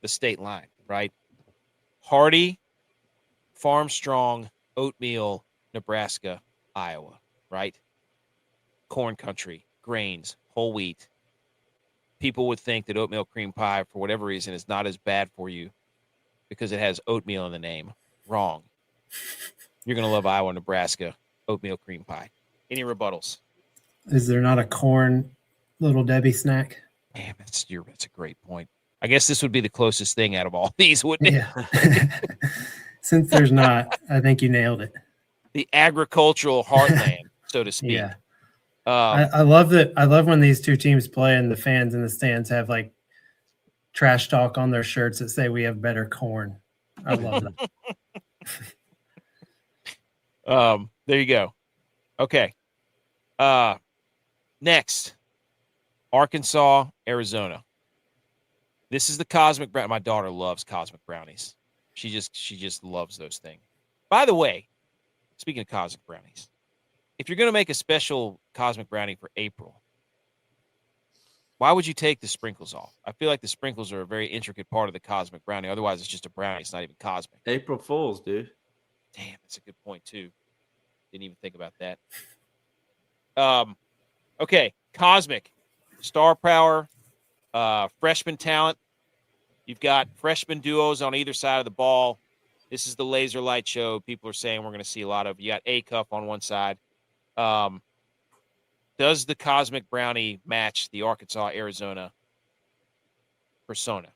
the state line, right? Hearty, farm strong, oatmeal, Nebraska, Iowa, right? Corn country, grains, whole wheat. People would think that oatmeal cream pie, for whatever reason, is not as bad for you because it has oatmeal in the name. Wrong. You're going to love Iowa, Nebraska, oatmeal cream pie. Any rebuttals? Is there not a corn Little Debbie snack? Man, that's a great point. I guess this would be the closest thing out of all these, wouldn't it? Yeah. Since there's not, I think you nailed it. The agricultural heartland, so to speak. Yeah. I love that. I love when these two teams play and the fans in the stands have like trash talk on their shirts that say we have better corn. I love that. There you go. Okay. Next, Arkansas, Arizona. This is the Cosmic Brownie. My daughter loves Cosmic Brownies. She just loves those things. By the way, speaking of Cosmic Brownies, if you're going to make a special Cosmic Brownie for April, why would you take the sprinkles off? I feel like the sprinkles are a very intricate part of the Cosmic Brownie. Otherwise, it's just a brownie. It's not even cosmic. April Fools, dude. Damn, that's a good point, too. Didn't even think about that. Okay, Cosmic, star power, freshman talent. You've got freshman duos on either side of the ball. This is the laser light show. People are saying we're going to see a lot of. You got A-Cup on one side. Does the Cosmic Brownie match the Arkansas Arizona persona?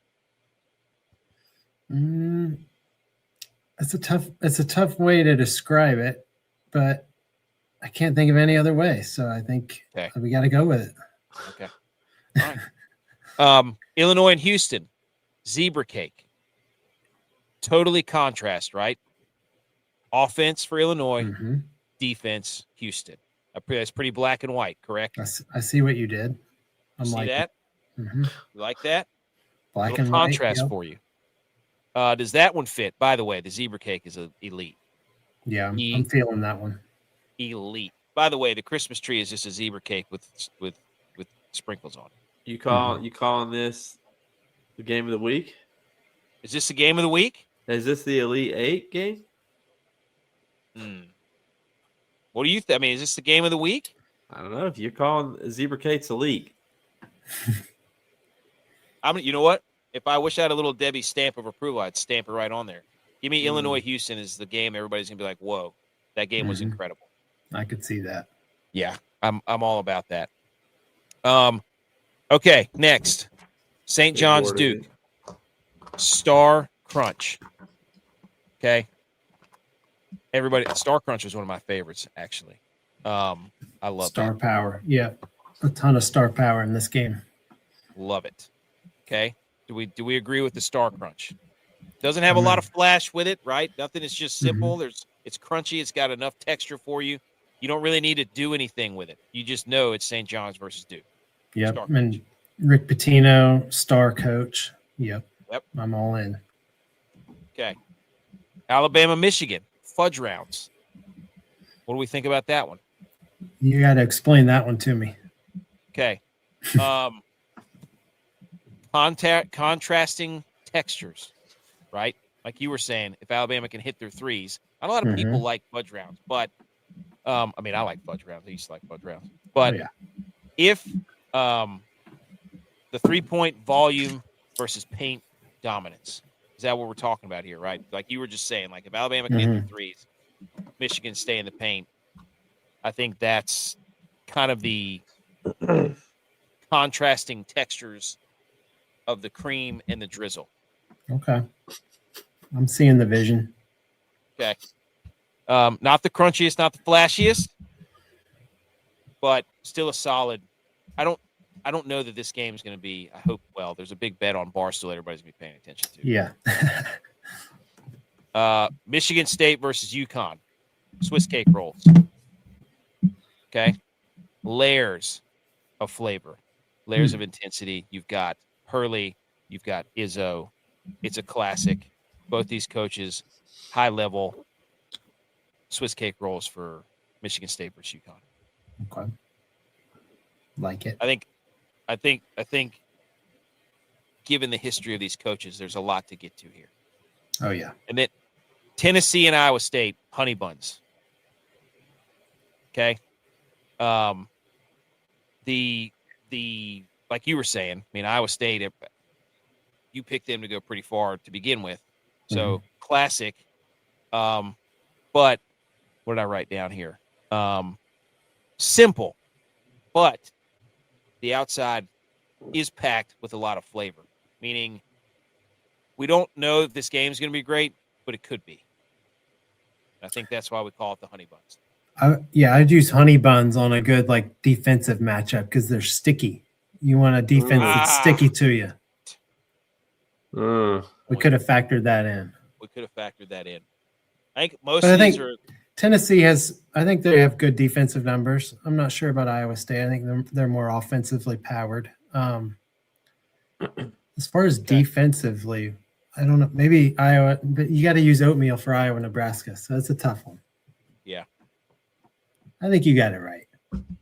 It's a tough way to describe it, but I can't think of any other way. So I think we got to go with it. Okay. All right. Illinois and Houston, zebra cake. Totally contrast, right? Offense for Illinois, defense, Houston. That's pretty black and white, correct? I see what you did. See that? You like that? Black and contrast white, for you. Does that one fit? By the way, the zebra cake is elite. Yeah, I'm feeling that one. Elite. By the way, the Christmas tree is just a zebra cake with sprinkles on it. You calling this the game of the week? Is this the game of the week? Is this the Elite Eight game? What do you think? I mean, is this the game of the week? I don't know. If you're calling zebra cake's elite. You know what? If I wish I had a little Debbie stamp of approval, I'd stamp it right on there. Give me Illinois Houston is the game. Everybody's gonna be like, "Whoa, that game was incredible." I could see that. Yeah, I'm all about that. Okay, next, St. John's Duke, Star Crunch. Okay, everybody, Star Crunch was one of my favorites actually. I love Star Power. Yeah, a ton of star power in this game. Love it. Okay. Do we agree with the Star Crunch? Doesn't have a lot of flash with it, right? Nothing. It's just simple. It's crunchy. It's got enough texture for you. You don't really need to do anything with it. You just know it's St. John's versus Duke. Yep. And Rick Pitino, star coach. Yep. I'm all in. Okay. Alabama, Michigan, fudge rounds. What do we think about that one? You got to explain that one to me. Okay. Contrasting textures, right? Like you were saying, if Alabama can hit their threes, not a lot of people like fudge rounds, but I mean, I like fudge rounds. I used to like fudge rounds, but if the 3-point volume versus paint dominance, is that what we're talking about here, right? Like you were just saying, like if Alabama can hit their threes, Michigan stay in the paint. I think that's kind of the contrasting textures of the cream and the drizzle. Okay. I'm seeing the vision. Okay. Not the crunchiest, not the flashiest, but still a solid. I don't know that this game is going to be. I hope. Well, there's a big bet on Barstool. Everybody's going to be paying attention to. Yeah. Michigan State versus UConn. Swiss cake rolls. Okay. Layers of flavor, layers of intensity. You've got Hurley. You've got Izzo. It's a classic. Both these coaches, high level. Swiss cake rolls for Michigan State versus UConn. Okay. Like it. I think given the history of these coaches, there's a lot to get to here. Oh yeah. And then Tennessee and Iowa State, honey buns. Okay. The like you were saying, I mean, Iowa State, you picked them to go pretty far to begin with. So classic. But what did I write down here? Simple, but the outside is packed with a lot of flavor, meaning we don't know if this game is going to be great, but it could be. I think that's why we call it the honey buns. I'd use honey buns on a good like defensive matchup because they're sticky. You want a defense that's sticky to you. We could have factored that in. I think most of these are. Tennessee has. I think they have good defensive numbers. I'm not sure about Iowa State. I think they're more offensively powered. As far as defensively, I don't know. Maybe Iowa, but you got to use oatmeal for Iowa, Nebraska. So that's a tough one. Yeah. I think you got it right.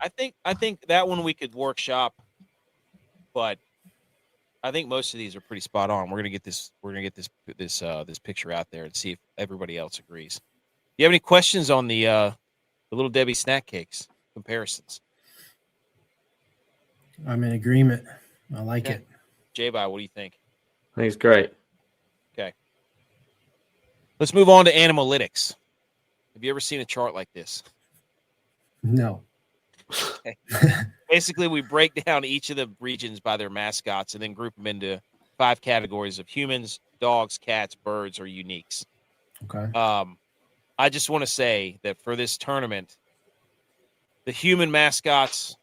I think that one we could workshop, but I think most of these are pretty spot on. We're gonna get this picture out there and see if everybody else agrees. Do you have any questions on the Little Debbie snack cakes comparisons? I'm in agreement. I like it. J-By, what do you think? I think it's great. Okay. Let's move on to Animal-itics. Have you ever seen a chart like this? No. Okay. Basically, we break down each of the regions by their mascots and then group them into 5 categories of humans, dogs, cats, birds, or uniques. Okay. I just want to say that for this tournament, the human mascots,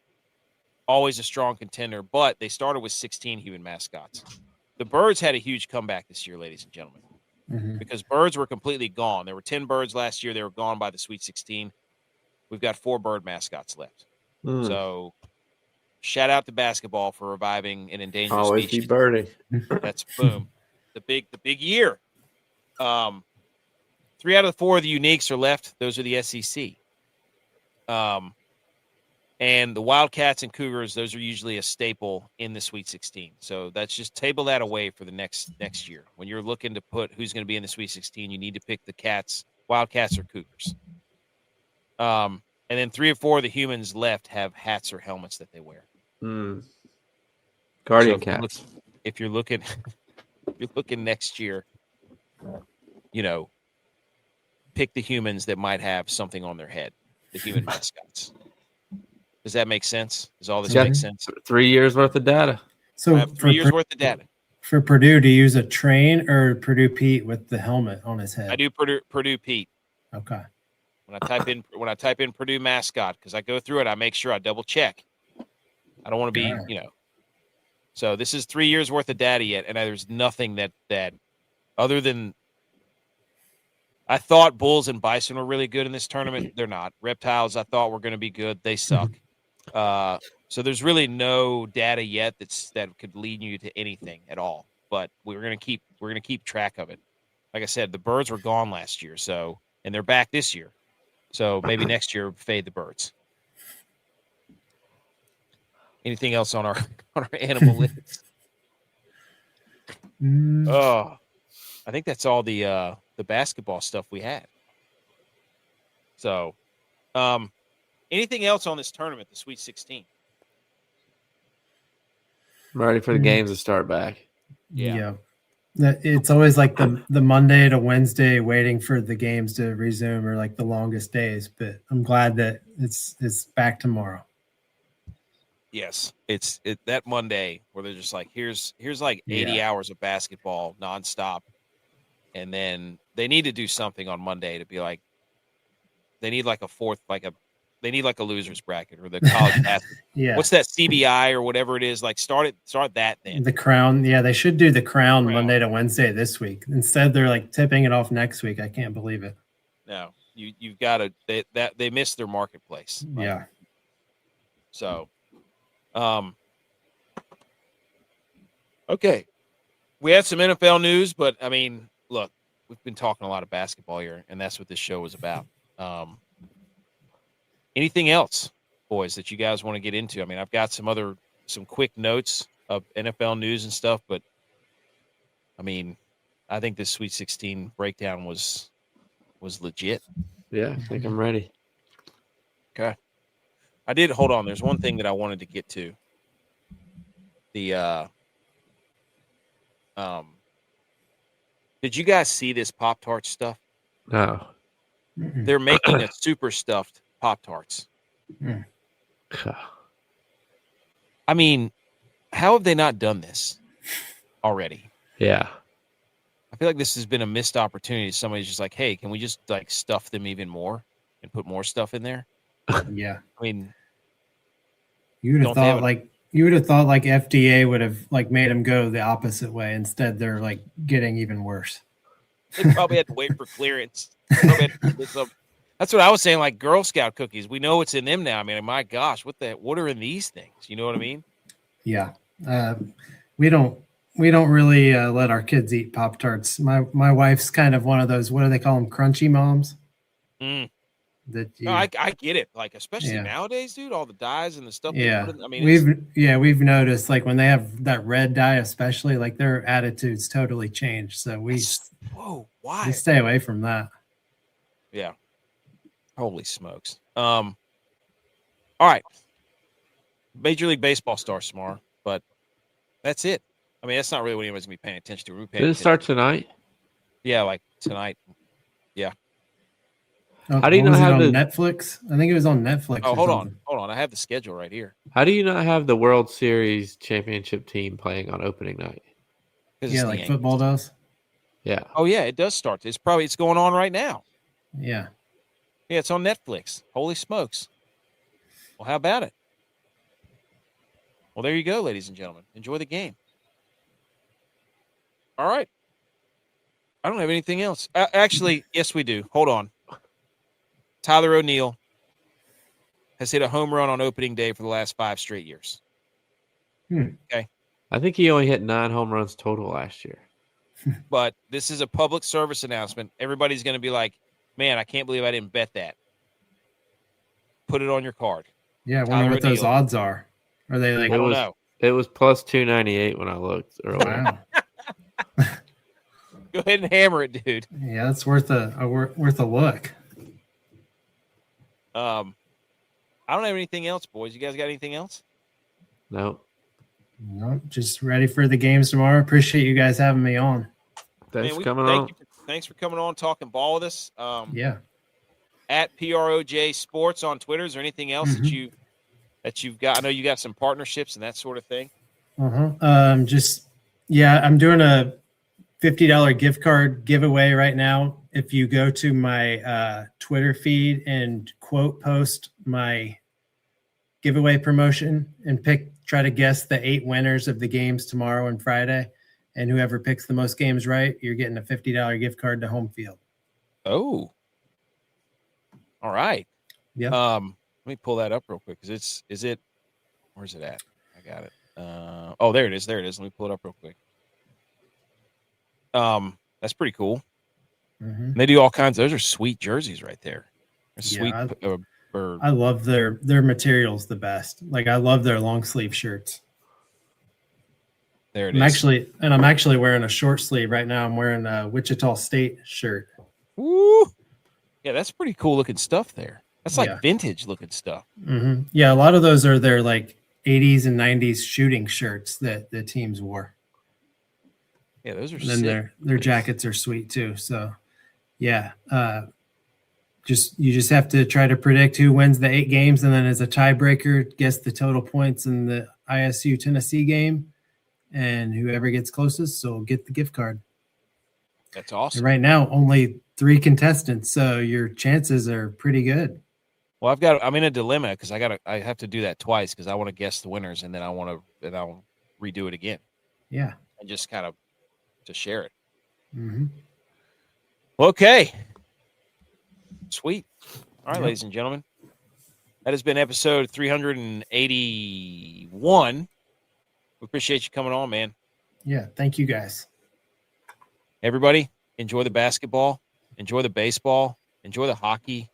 always a strong contender, but they started with 16 human mascots. The birds had a huge comeback this year, ladies and gentlemen, because birds were completely gone. There were 10 birds last year. They were gone by the Sweet 16. We've got 4 bird mascots left. So shout out to basketball for reviving an endangered always species. Be birdie. That's boom. The big year. 3 out of the 4 of the uniques are left. Those are the SEC. And the Wildcats and Cougars, those are usually a staple in the Sweet 16. So that's just table that away for the next year. When you're looking to put who's going to be in the Sweet 16, you need to pick the Cats, Wildcats, or Cougars. And then 3 or 4 of the humans left have hats or helmets that they wear. Guardian cats. If you're looking next year, pick the humans that might have something on their head, the human mascots. Does that make sense? Does all this make sense? 3 years worth of data. So I have 3 years worth of data. For Purdue, do you use a Train or Purdue Pete with the helmet on his head? I do Purdue Pete. Okay. When I type in Purdue mascot, because I go through it, I make sure I double check. I don't want to be, So this is 3 years worth of data yet, and there's nothing that other than I thought bulls and bison were really good in this tournament. They're not. Reptiles I thought were going to be good. They suck. So there's really no data yet that could lead you to anything at all. But we're gonna keep track of it. Like I said, the birds were gone last year, and they're back this year. So maybe next year fade the birds. Anything else on our animal list? Oh, I think that's all the basketball stuff we had. So, anything else on this tournament, the Sweet 16? I'm ready for the games to start back. Yeah. It's always like the Monday to Wednesday waiting for the games to resume or like the longest days, but I'm glad that it's back tomorrow. Yes, it's that Monday where they're just like, here's like 80 hours of basketball nonstop, and then they need to do something on Monday to be like, they need like they need like a losers bracket or the college basketball. Yeah. What's that, CBI or whatever it is? Like start that then. The Crown. Yeah, they should do the Crown Monday to Wednesday this week. Instead, they're like tipping it off next week. I can't believe it. No, you've got to they missed their marketplace. Like, yeah. So, okay, we had some NFL news, but I mean, look, we've been talking a lot of basketball here, and that's what this show was about. Anything else, boys, that you guys want to get into? I mean, I've got some quick notes of NFL news and stuff, but I mean, I think this Sweet 16 breakdown was legit. Yeah, I think I'm ready. Okay. Hold on. There's one thing that I wanted to get to. Did you guys see this Pop-Tart stuff? No. They're making a super stuffed Pop-Tarts. I mean, how have they not done this already? Yeah. I feel like this has been a missed opportunity. Somebody's just like, hey, can we just like stuff them even more and put more stuff in there? Yeah. I mean, you would have thought like FDA would have like made them go the opposite way. Instead, they're like getting even worse. They probably had to wait for clearance. That's what I was saying. Like Girl Scout cookies, we know what's in them now. I mean, my gosh, what are in these things? You know what I mean? Yeah. We don't really let our kids eat Pop-Tarts. My wife's kind of one of those, what do they call them? Crunchy moms. I get it. Like, especially nowadays, dude, all the dyes and the stuff. Yeah. They put in, I mean, we've noticed like when they have that red dye, especially like their attitudes totally change. So we stay away from that. Yeah. Holy smokes. All right. Major League Baseball starts tomorrow, but that's it. I mean, that's not really what anyone's gonna be paying attention to. Did it start tonight? Yeah, like tonight. Yeah. How do you not have Netflix? I think it was on Netflix. Oh, hold on. I have the schedule right here. How do you not have the World Series championship team playing on opening night? Yeah, like football does. Yeah. Oh yeah, it does start. It's going on right now. Yeah. Yeah, it's on Netflix. Holy smokes. Well, how about it? Well, there you go, ladies and gentlemen. Enjoy the game. All right. I don't have anything else. Actually, yes, we do. Hold on. Tyler O'Neill has hit a home run on opening day for the last 5 straight years. Okay. I think he only hit 9 home runs total last year. But this is a public service announcement. Everybody's going to be like, man, I can't believe I didn't bet that. Put it on your card. Yeah, I wonder what those odds are. Are they like? I don't know. It was plus 298 when I looked earlier. Wow. Go ahead and hammer it, dude. Yeah, that's worth a look. I don't have anything else, boys. You guys got anything else? No. Just ready for the games tomorrow. Appreciate you guys having me on. Thanks for coming on. Thanks for coming on, talking ball with us. Yeah. At PROJ Sports on Twitter. Is there anything else that you've got? I know you got some partnerships and that sort of thing. I'm doing a $50 gift card giveaway right now. If you go to my Twitter feed and post my giveaway promotion and try to guess the 8 winners of the games tomorrow and Friday, and whoever picks the most games right, you're getting a $50 gift card to Home Field. Oh, all right. Yeah. Let me pull that up real quick because where's it at? I got it. There it is. Let me pull it up real quick. That's pretty cool. Mm-hmm. They do all kinds. Those are sweet jerseys right there. Sweet. I love their materials the best. Like I love their long sleeve shirts. There it is. I'm actually wearing a short sleeve right now. I'm wearing a Wichita State shirt. Woo! Yeah, that's pretty cool looking stuff there. That's like vintage looking stuff. Mm-hmm. Yeah, a lot of those are their like 80s and 90s shooting shirts that the teams wore. Yeah, those are sick. And then their jackets are sweet too. So, yeah. you just have to try to predict who wins the 8 games, and then as a tiebreaker, guess the total points in the ISU Tennessee game, and whoever gets closest will get the gift card. That's awesome. And right now, only 3 contestants, so your chances are pretty good. Well, I'm in a dilemma because I have to do that twice because I want to guess the winners, and then I'll redo it again. Yeah, and just kind of to share it. Mm-hmm. Okay. Sweet. All right, Yep. ladies and gentlemen. That has been episode 381. We appreciate you coming on, man. Yeah, thank you guys. Everybody, enjoy the basketball, enjoy the baseball, enjoy the hockey,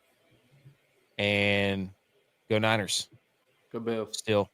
and go Niners. Go Bills. Still.